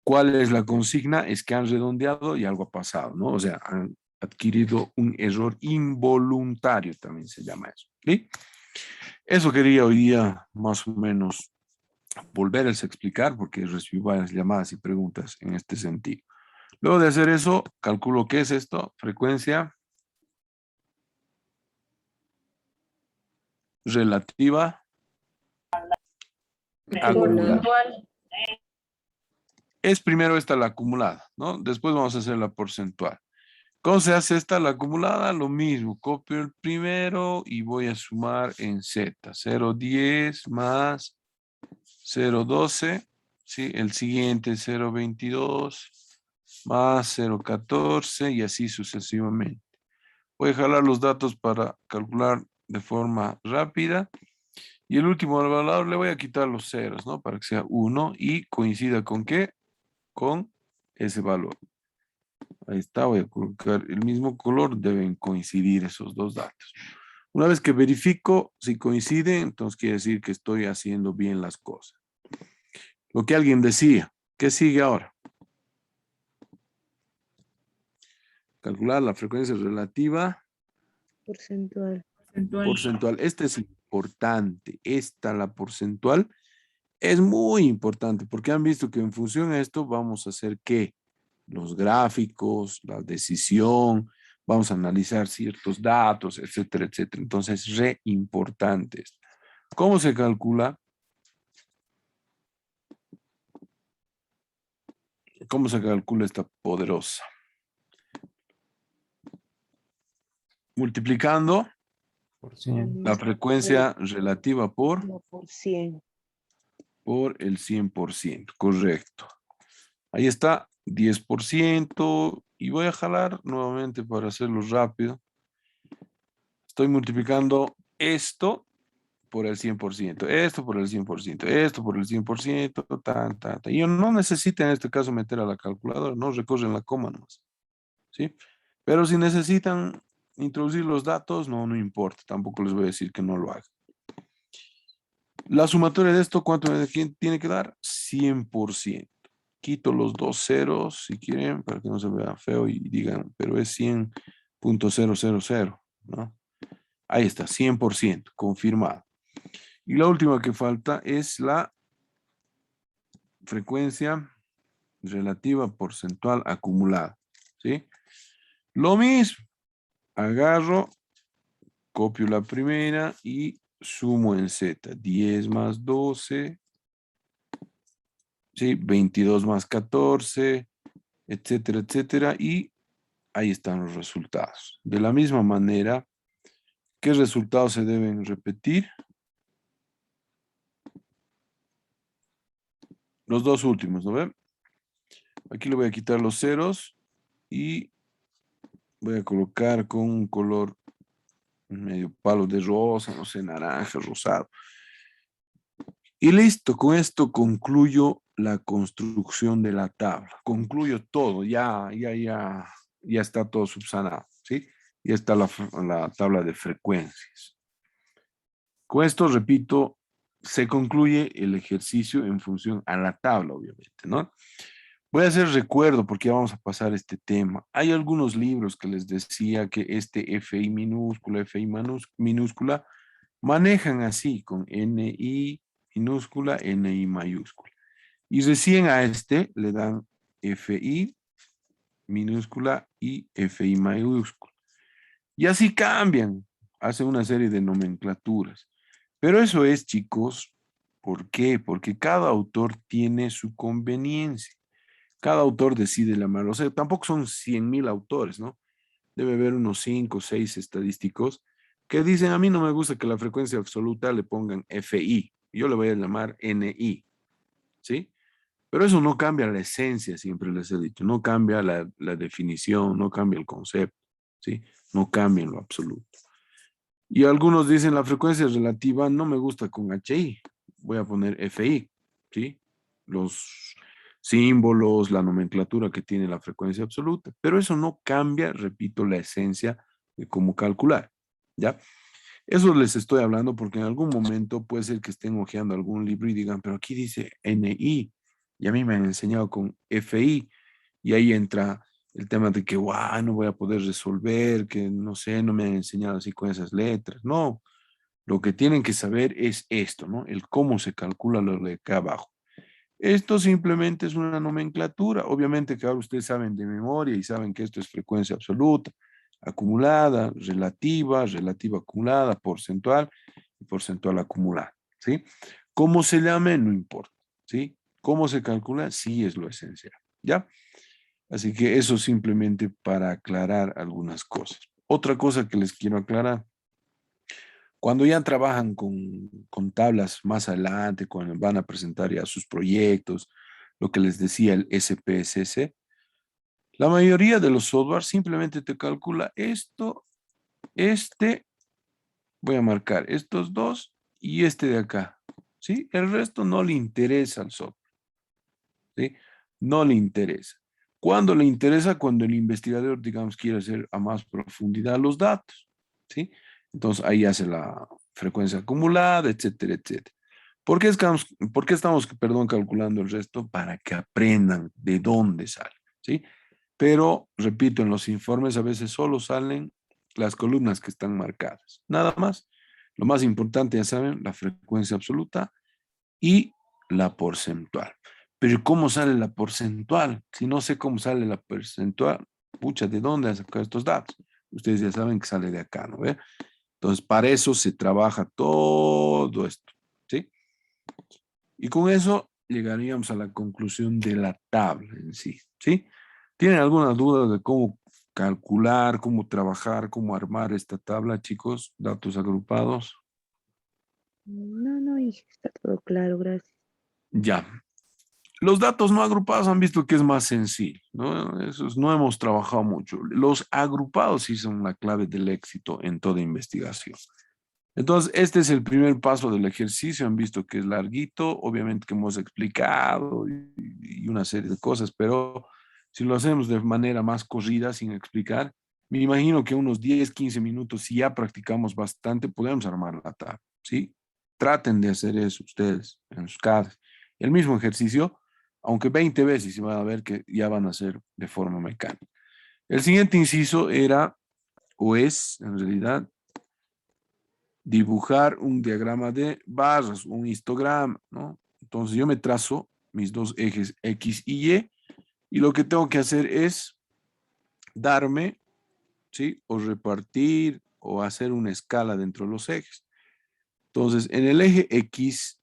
¿Cuál es la consigna? Es que han redondeado y algo ha pasado, ¿no? O sea, han adquirido un error involuntario, también se llama eso, ¿sí? Eso quería hoy día más o menos volverles a explicar porque recibí varias llamadas y preguntas en este sentido. Luego de hacer eso, calculo qué es esto, frecuencia relativa acumulada. Porcentual. Es primero esta la acumulada, ¿no? Después vamos a hacer la porcentual. ¿Cómo se hace esta, la acumulada? Lo mismo, copio el primero y voy a sumar en Z. 0.10 más 0.12, ¿sí? El siguiente 0.22 más 0.14 y así sucesivamente. Voy a jalar los datos para calcular de forma rápida. Y el último valor le voy a quitar los ceros, ¿no? Para que sea 1 y coincida con ¿qué? Con ese valor. Ahí está, voy a colocar el mismo color, deben coincidir esos dos datos. Una vez que verifico si coinciden, entonces quiere decir que estoy haciendo bien las cosas. Lo que alguien decía, ¿qué sigue ahora? Calcular la frecuencia relativa Porcentual. porcentual. Este es importante. Esta, la porcentual, es muy importante porque han visto que en función a esto vamos a hacer ¿qué? Los gráficos, la decisión, vamos a analizar ciertos datos, etcétera, etcétera. Entonces, re importante. ¿Cómo se calcula? ¿Cómo se calcula esta poderosa? Multiplicando Por 100. la frecuencia relativa por Por 100. el 100%, correcto. Ahí está, 10%, y voy a jalar nuevamente para hacerlo rápido. Estoy multiplicando esto por el 100%, esto por el 100%, esto por el 100%, Y yo no necesito en este caso meter a la calculadora, no recorren la coma nomás, ¿sí? Pero si necesitan introducir los datos, no importa, tampoco les voy a decir que no lo hagan. La sumatoria de esto, ¿cuánto tiene que dar? 100%. Quito los dos ceros, si quieren, para que no se vea feo y digan, pero es 100.000, ¿no? Ahí está, 100%, confirmado. Y la última que falta es la frecuencia relativa porcentual acumulada, ¿sí? Lo mismo, agarro, copio la primera y sumo en Z. 10 más 12, ¿sí? 22 más 14, etcétera, etcétera. Y ahí están los resultados. De la misma manera, ¿qué resultados se deben repetir? Los dos últimos, ¿no ven? Aquí le voy a quitar los ceros y voy a colocar con un color medio palo de rosa, no sé, naranja, rosado. Y listo, con esto concluyo la construcción de la tabla. Concluyo todo, ya está todo subsanado, ¿sí? Ya está la tabla de frecuencias. Con esto, repito, se concluye el ejercicio en función a la tabla, obviamente, ¿no? Voy a hacer recuerdo porque ya vamos a pasar este tema. Hay algunos libros que les decía que este FI minúscula, FI minúscula, manejan así, con NI minúscula, NI mayúscula. Y recién a este le dan FI minúscula y FI mayúscula. Y así cambian, hacen una serie de nomenclaturas. Pero eso es, chicos, ¿por qué? Porque cada autor tiene su conveniencia. Cada autor decide la manera. O sea, tampoco son 100,000 autores, ¿no? Debe haber unos 5 o 6 estadísticos que dicen, a mí no me gusta que la frecuencia absoluta le pongan FI. Yo le voy a llamar NI, ¿sí? Pero eso no cambia la esencia, siempre les he dicho. No cambia la definición, no cambia el concepto, ¿sí? No cambia en lo absoluto. Y algunos dicen, la frecuencia relativa no me gusta con HI. Voy a poner FI, ¿sí? Los símbolos, la nomenclatura que tiene la frecuencia absoluta. Pero eso no cambia, repito, la esencia de cómo calcular, ¿ya? Eso les estoy hablando porque en algún momento puede ser que estén hojeando algún libro y digan, pero aquí dice NI y a mí me han enseñado con FI y ahí entra el tema de que, guau, no voy a poder resolver, que no sé, no me han enseñado así con esas letras. No, lo que tienen que saber es esto, ¿no? El cómo se calcula lo de acá abajo. Esto simplemente es una nomenclatura. Obviamente que ahora ustedes saben de memoria y saben que esto es frecuencia absoluta, acumulada, relativa, relativa acumulada, porcentual y porcentual acumulada, ¿sí? ¿Cómo se llame? No importa, ¿sí? ¿Cómo se calcula? Sí es lo esencial, ¿ya? Así que eso simplemente para aclarar algunas cosas. Otra cosa que les quiero aclarar. Cuando ya trabajan con tablas más adelante, cuando van a presentar ya sus proyectos, lo que les decía el SPSS, la mayoría de los software simplemente te calcula esto, voy a marcar estos dos y este de acá, ¿sí? El resto no le interesa al software, ¿sí? No le interesa. ¿Cuándo le interesa? Cuando el investigador, digamos, quiere hacer a más profundidad los datos, ¿sí? Entonces ahí hace la frecuencia acumulada, etcétera, etcétera. ¿Por qué estamos, calculando el resto? Para que aprendan de dónde sale, ¿sí? Pero, repito, en los informes a veces solo salen las columnas que están marcadas. Nada más. Lo más importante, ya saben, la frecuencia absoluta y la porcentual. Pero ¿cómo sale la porcentual? Si no sé cómo sale la porcentual, pucha, ¿de dónde han sacado estos datos? Ustedes ya saben que sale de acá, ¿no ve? Entonces, para eso se trabaja todo esto, ¿sí? Y con eso llegaríamos a la conclusión de la tabla en sí, ¿sí? ¿Tienen alguna duda de cómo calcular, cómo trabajar, cómo armar esta tabla, chicos? Datos agrupados. No, hija, está todo claro, gracias. Ya. Los datos no agrupados han visto que es más sencillo, ¿no? Esos no hemos trabajado mucho. Los agrupados sí son la clave del éxito en toda investigación. Entonces, este es el primer paso del ejercicio. Han visto que es larguito, obviamente que hemos explicado y una serie de cosas, pero si lo hacemos de manera más corrida, sin explicar, me imagino que unos 10, 15 minutos, si ya practicamos bastante, podemos armar la tabla, ¿sí? Traten de hacer eso ustedes en sus casas. El mismo ejercicio, aunque 20 veces, y van a ver que ya van a hacer de forma mecánica. El siguiente inciso era, o es, en realidad, dibujar un diagrama de barras, un histograma, ¿no? Entonces yo me trazo mis dos ejes X y Y lo que tengo que hacer es darme, ¿sí? O repartir o hacer una escala dentro de los ejes. Entonces, en el eje X,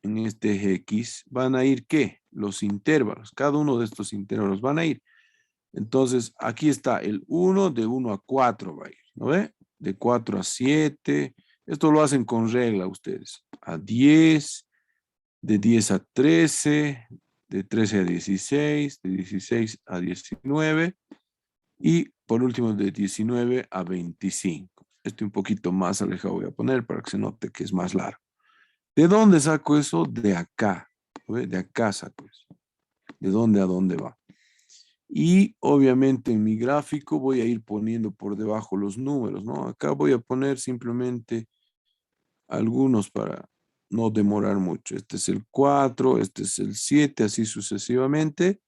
en este eje X, van a ir, ¿qué? Los intervalos. Cada uno de estos intervalos van a ir. Entonces, aquí está el 1, de 1 a 4 va a ir, ¿no ve? De 4 a 7. Esto lo hacen con regla ustedes. A 10, de 10 a 13, de 13 a 16, de 16 a 19 y por último de 19 a 25. Este un poquito más alejado voy a poner para que se note que es más largo. ¿De dónde saco eso? De acá. ¿No ve? De acá saco eso. ¿De dónde a dónde va? Y obviamente en mi gráfico voy a ir poniendo por debajo los números, ¿no? Acá voy a poner simplemente algunos para no demorar mucho. Este es el 4, este es el 7, así sucesivamente.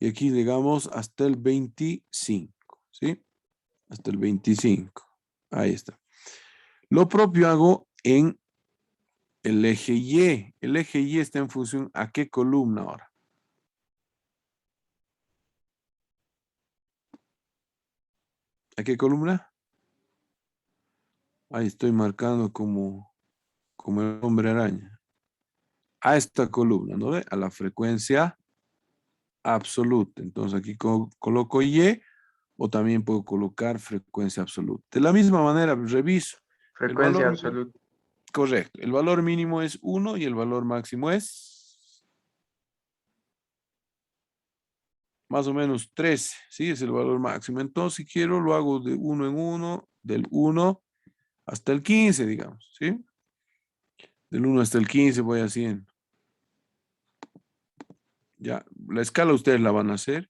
Y aquí llegamos hasta el 25, ¿sí? Hasta el 25. Ahí está. Lo propio hago en el eje Y. El eje Y está en función a qué columna ahora. ¿A qué columna? Ahí estoy marcando como el hombre araña. A esta columna, ¿no ve? A la frecuencia absoluta. Entonces aquí coloco Y o también puedo colocar frecuencia absoluta. De la misma manera, reviso. Frecuencia absoluta. Correcto. El valor mínimo es 1 y el valor máximo es más o menos 13. ¿Sí? Es el valor máximo. Entonces, si quiero, lo hago de 1 en 1, del 1 hasta el 15, digamos. ¿Sí? Del 1 hasta el 15 voy haciendo. Ya, la escala ustedes la van a hacer,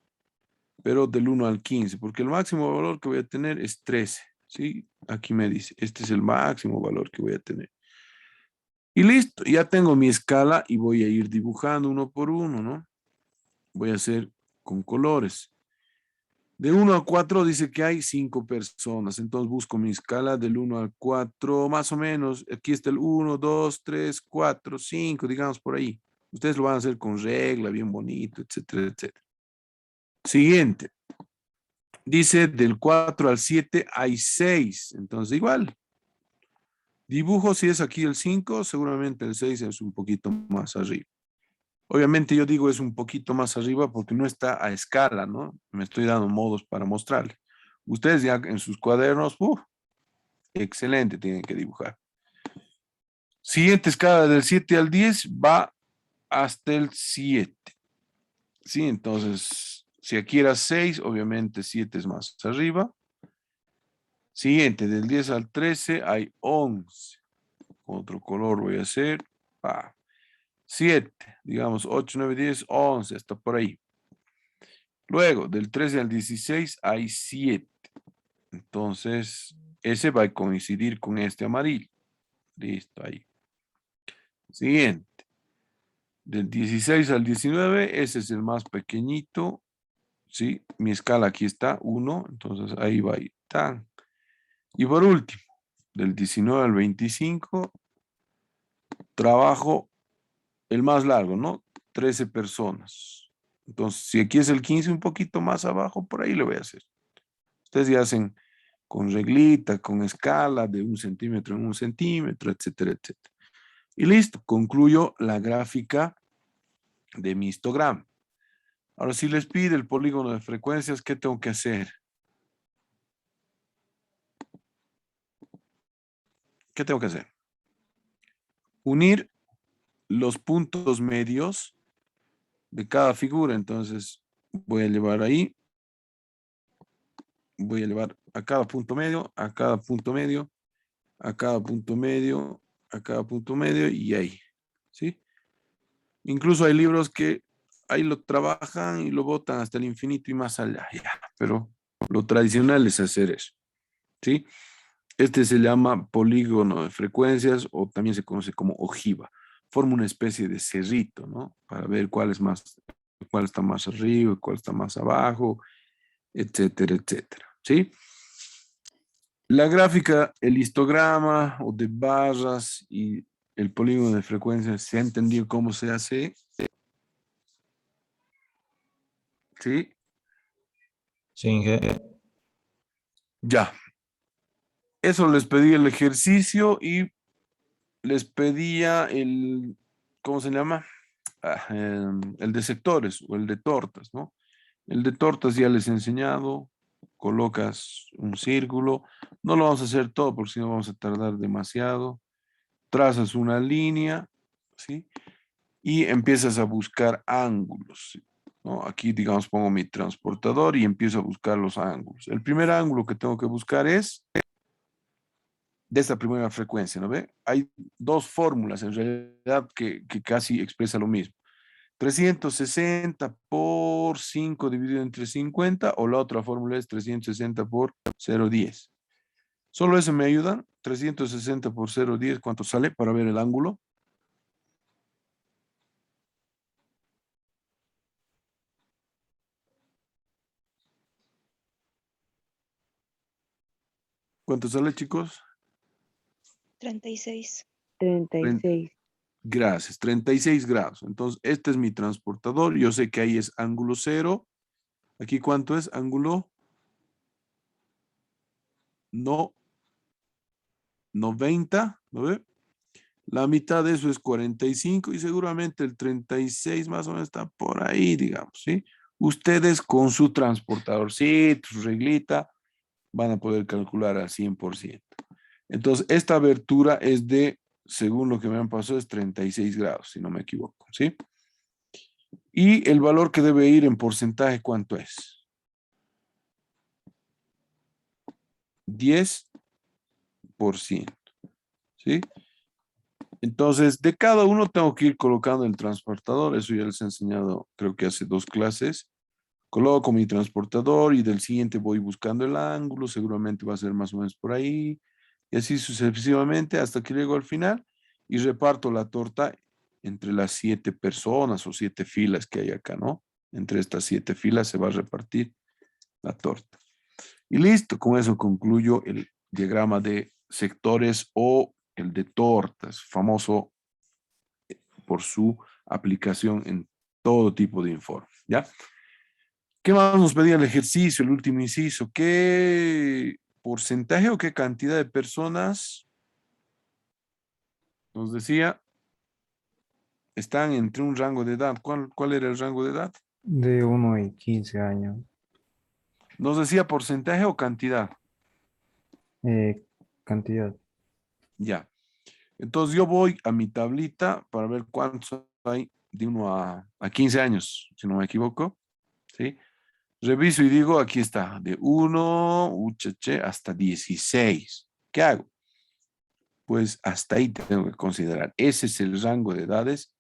pero del 1 al 15, porque el máximo valor que voy a tener es 13, ¿sí? Aquí me dice, este es el máximo valor que voy a tener. Y listo, ya tengo mi escala y voy a ir dibujando uno por uno, ¿no? Voy a hacer con colores. De 1 a 4 dice que hay 5 personas, entonces busco mi escala del 1 al 4, más o menos. Aquí está el 1, 2, 3, 4, 5, digamos por ahí. Ustedes lo van a hacer con regla, bien bonito, etcétera, etcétera. Siguiente. Dice del 4 al 7 hay 6. Entonces igual. Dibujo, si es aquí el 5, seguramente el 6 es un poquito más arriba. Obviamente yo digo es un poquito más arriba porque no está a escala, ¿no? Me estoy dando modos para mostrarle. Ustedes ya en sus cuadernos, excelente, tienen que dibujar. Siguiente escala del 7 al 10 va hasta el 7. Sí, entonces, si aquí era 6, obviamente 7 es más arriba. Siguiente, del 10 al 13 hay 11. Otro color voy a hacer. 7, digamos 8, 9, 10, 11, hasta por ahí. Luego, del 13 al 16 hay 7. Entonces, ese va a coincidir con este amarillo. Listo, ahí. Siguiente. Del 16 al 19, ese es el más pequeñito. ¿Sí? Mi escala aquí está, 1. Entonces, ahí va a ir. Tan. Y por último, del 19 al 25, trabajo el más largo, ¿no? 13 personas. Entonces, si aquí es el 15, un poquito más abajo, por ahí lo voy a hacer. Ustedes ya hacen con reglita, con escala de 1 centímetro en 1 centímetro, etcétera, etcétera. Y listo, concluyo la gráfica de mi histograma. Ahora, si les pide el polígono de frecuencias, ¿qué tengo que hacer? ¿Qué tengo que hacer? Unir los puntos medios de cada figura. Entonces, voy a llevar ahí. Voy a llevar a cada punto medio, a cada punto medio, a cada punto medio, a cada punto medio y ahí, ¿sí? Incluso hay libros que ahí lo trabajan y lo botan hasta el infinito y más allá, ya, pero lo tradicional es hacer eso, ¿sí? Este se llama polígono de frecuencias o también se conoce como ojiva. Forma una especie de cerrito, ¿no? Para ver cuál está más arriba, cuál está más abajo, etcétera, etcétera, ¿sí? La gráfica, el histograma o de barras y el polígono de frecuencias, ¿se ha entendido cómo se hace? ¿Sí? Sí, Inge. Ya. Eso les pedí el ejercicio y les pedía el, ¿cómo se llama? El de sectores o el de tortas, ¿no? El de tortas ya les he enseñado, colocas un círculo, no lo vamos a hacer todo porque si no vamos a tardar demasiado, trazas una línea, ¿sí? Y empiezas a buscar ángulos, ¿no? Aquí, digamos, pongo mi transportador y empiezo a buscar los ángulos. El primer ángulo que tengo que buscar es de esta primera frecuencia, ¿no ve? Hay dos fórmulas en realidad que casi expresa lo mismo. 360 por 5 dividido entre 50 o la otra fórmula es 360 por 0,10. Solo eso me ayuda. 360 por 0,10, ¿cuánto sale para ver el ángulo? ¿Cuánto sale, chicos? 36. 36. Gracias, 36 grados. Entonces, este es mi transportador. Yo sé que ahí es ángulo 0. ¿Aquí cuánto es? Ángulo no 90, ¿no ve? La mitad de eso es 45 y seguramente el 36 más o menos está por ahí, digamos, ¿sí? Ustedes con su transportadorcito, su reglita, van a poder calcular al 100%. Entonces, esta abertura es de, según lo que me han pasado, es 36 grados, si no me equivoco, ¿sí? Y el valor que debe ir en porcentaje, ¿cuánto es? 10%, ¿sí? Entonces, de cada uno tengo que ir colocando el transportador. Eso ya les he enseñado, creo que hace 2 clases. Coloco mi transportador y del siguiente voy buscando el ángulo. Seguramente va a ser más o menos por ahí. Y así sucesivamente hasta que llego al final y reparto la torta entre las 7 personas o 7 filas que hay acá, ¿no? Entre estas 7 filas se va a repartir la torta. Y listo, con eso concluyo el diagrama de sectores o el de tortas, famoso por su aplicación en todo tipo de informe, ¿ya? ¿Qué más nos pedía el ejercicio, el último inciso? ¿Qué porcentaje o qué cantidad de personas nos decía están entre un rango de edad? ¿Cuál era el rango de edad? De 1 y 15 años. ¿Nos decía porcentaje o cantidad? Cantidad. Ya. Entonces yo voy a mi tablita para ver cuántos hay de 1 a 15 años, si no me equivoco, ¿sí? Reviso y digo, aquí está, de 1, hasta 16. ¿Qué hago? Pues hasta ahí tengo que considerar. Ese es el rango de edades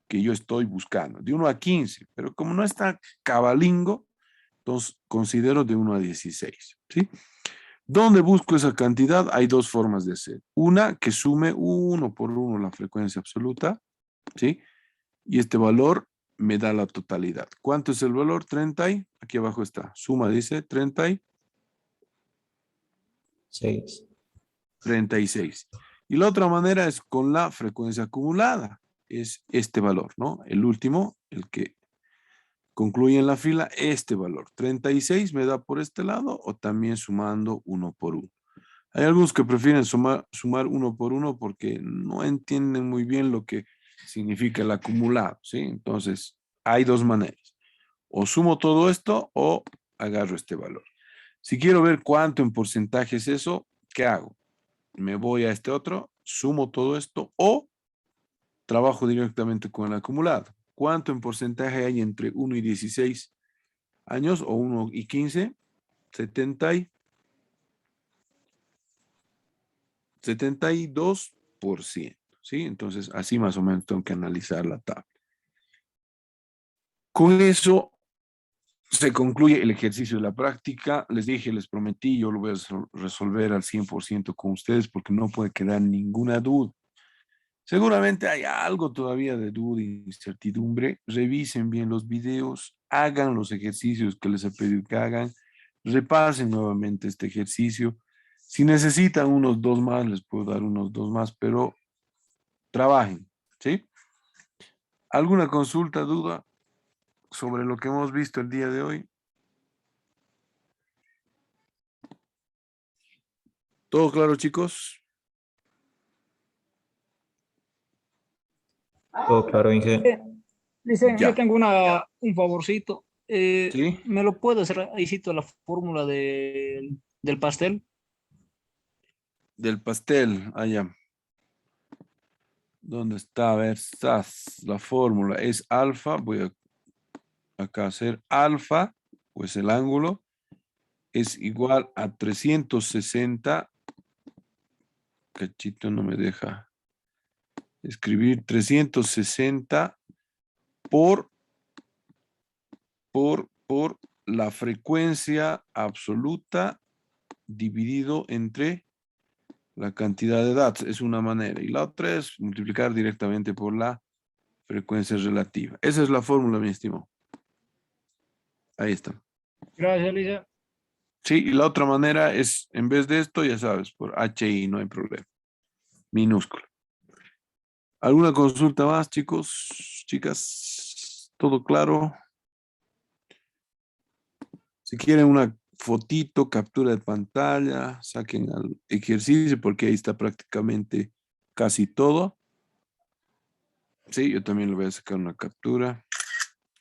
que yo estoy buscando, de 1 a 15, pero como no está cabalingo, entonces considero de 1 a 16, ¿sí? ¿Dónde busco esa cantidad? Hay dos formas de hacer. Una, que sume 1 por 1 la frecuencia absoluta, ¿sí? Y este valor me da la totalidad. ¿Cuánto es el valor? 30 y, aquí abajo está, suma dice 30 y 6. 36. Y la otra manera es con la frecuencia acumulada, es este valor, ¿no? El último, el que concluye en la fila, este valor. 36 me da por este lado o también sumando 1 por 1. Hay algunos que prefieren sumar 1 por 1 porque no entienden muy bien lo que significa el acumulado, ¿sí? Entonces, hay dos maneras. O sumo todo esto o agarro este valor. Si quiero ver cuánto en porcentaje es eso, ¿qué hago? Me voy a este otro, sumo todo esto o trabajo directamente con el acumulado. ¿Cuánto en porcentaje hay entre 1 y 16 años o 1 y 15? 70 y 72%, ¿sí? Entonces, así más o menos tengo que analizar la tabla. Con eso se concluye el ejercicio de la práctica. Les dije, les prometí, yo lo voy a resolver al 100% con ustedes porque no puede quedar ninguna duda. Seguramente hay algo todavía de duda e incertidumbre. Revisen bien los videos, hagan los ejercicios que les he pedido que hagan, repasen nuevamente este ejercicio. Si necesitan unos 2 más, les puedo dar unos 2 más, pero trabajen, ¿sí? ¿Alguna consulta, duda sobre lo que hemos visto el día de hoy? ¿Todo claro, chicos? Todo claro, Inge. Dice, Ya. yo tengo un favorcito. ¿Sí? ¿Me lo puedo hacer? Ahí cito la fórmula del pastel. Del pastel, allá. ¿Dónde está? A ver, estás. La fórmula es alfa. Voy a acá hacer alfa, pues el ángulo es igual a 360. Cachito no me deja escribir. 360 por la frecuencia absoluta dividido entre la cantidad de datos. Es una manera. Y la otra es multiplicar directamente por la frecuencia relativa. Esa es la fórmula, mi estimado. Ahí está. Gracias, Lisa. Sí, y la otra manera es, en vez de esto, ya sabes, por HI, no hay problema. Minúsculo. ¿Alguna consulta más, chicos, chicas? ¿Todo claro? Si quieren una fotito, captura de pantalla, saquen al ejercicio porque ahí está prácticamente casi todo. Sí, yo también le voy a sacar una captura.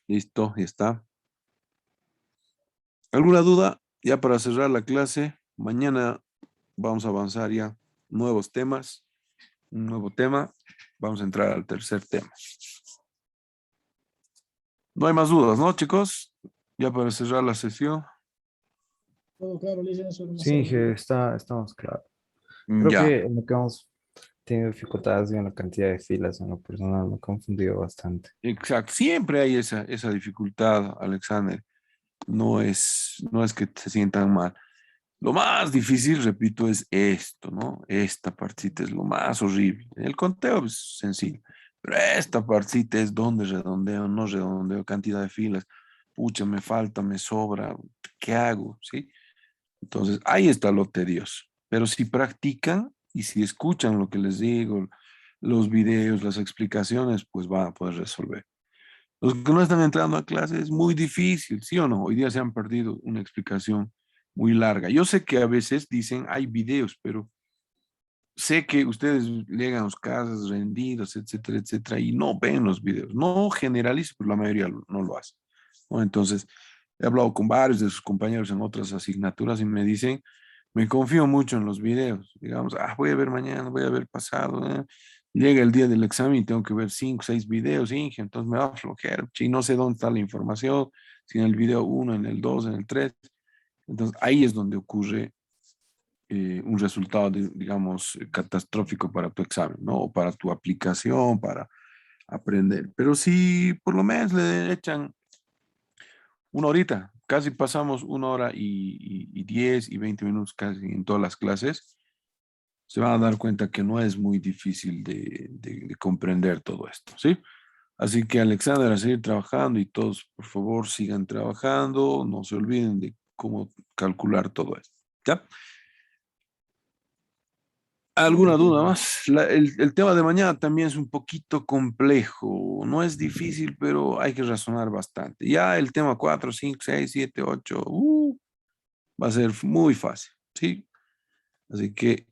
Listo, ya está. ¿Alguna duda? Ya para cerrar la clase, mañana vamos a avanzar ya nuevos temas. Un nuevo tema. Vamos a entrar al tercer tema. No hay más dudas, ¿no, chicos? Ya para cerrar la sesión. Todo claro, Lisa. Sí, Inge, estamos claros. Creo Ya. que en lo que hemos tenido dificultades en la cantidad de filas en lo personal me he confundido bastante. Exacto. Siempre hay esa dificultad, Alexander. No es que se sientan mal. Lo más difícil, repito, es esto, ¿no? Esta partita es lo más horrible. El conteo es sencillo, pero esta partita es donde redondeo, no redondeo, cantidad de filas. Pucha, me falta, me sobra, ¿qué hago? ¿Sí? Entonces, ahí está lo tedioso. Pero si practican y si escuchan lo que les digo, los videos, las explicaciones, pues van a poder resolver. Los que no están entrando a clase es muy difícil, ¿sí o no? Hoy día se han perdido una explicación muy larga. Yo sé que a veces dicen hay videos, pero sé que ustedes llegan a los casos rendidos, etcétera, etcétera, y no ven los videos. No generalizo, pero la mayoría no lo hace, ¿no? Entonces, he hablado con varios de sus compañeros en otras asignaturas y me dicen, me confío mucho en los videos. Digamos, voy a ver mañana, voy a ver pasado. Llega el día del examen y tengo que ver 5, 6 videos, Inge, entonces me va a flojear. Y no sé dónde está la información, si en el video 1, en el 2, en el 3. Entonces, ahí es donde ocurre un resultado, digamos, catastrófico para tu examen, ¿no? O para tu aplicación, para aprender. Pero si por lo menos le echan una horita, casi pasamos 1 hora y 10 y 20 minutos casi en todas las clases, se van a dar cuenta que no es muy difícil de comprender todo esto, ¿sí? Así que Alexander, a seguir trabajando y todos, por favor, sigan trabajando, no se olviden de cómo calcular todo esto, ¿ya? ¿Alguna duda más? El tema de mañana también es un poquito complejo. No es difícil, pero hay que razonar bastante. Ya el tema 4, 5, 6, 7, 8, va a ser muy fácil, ¿sí? Así que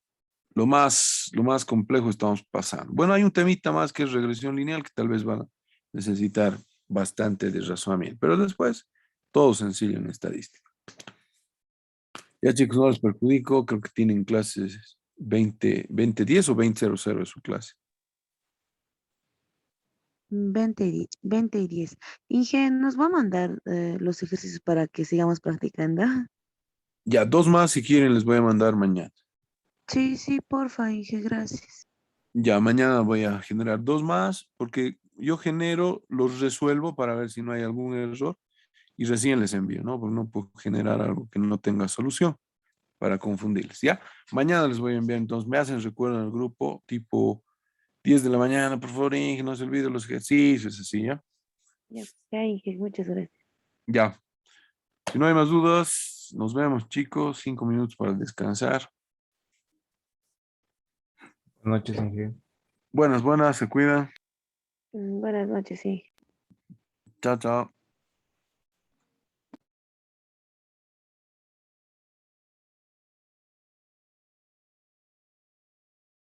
lo más complejo estamos pasando. Bueno, hay un temita más que es regresión lineal que tal vez van a necesitar bastante de razonamiento, pero después todo sencillo en estadística. Ya chicos, no les perjudico, creo que tienen clases 20:10 o 20:00 de su clase. 20 y 10. Inge, ¿nos va a mandar los ejercicios para que sigamos practicando? Ya, 2 más si quieren les voy a mandar mañana. Sí, sí, porfa, Inge, gracias. Ya, mañana voy a generar 2 más porque yo genero, los resuelvo para ver si no hay algún error y recién les envío, ¿no? Porque no puedo generar algo que no tenga solución para confundirles, ¿ya? Mañana les voy a enviar, entonces me hacen recuerdo en el grupo, tipo 10 de la mañana, por favor, Inge, no se olviden los ejercicios, así, ¿ya? Ya, Inge, muchas gracias. Ya. Si no hay más dudas, nos vemos, chicos. 5 minutos para descansar. Buenas noches, Inge. Buenas, buenas, se cuidan. Buenas noches, sí. Chao, chao.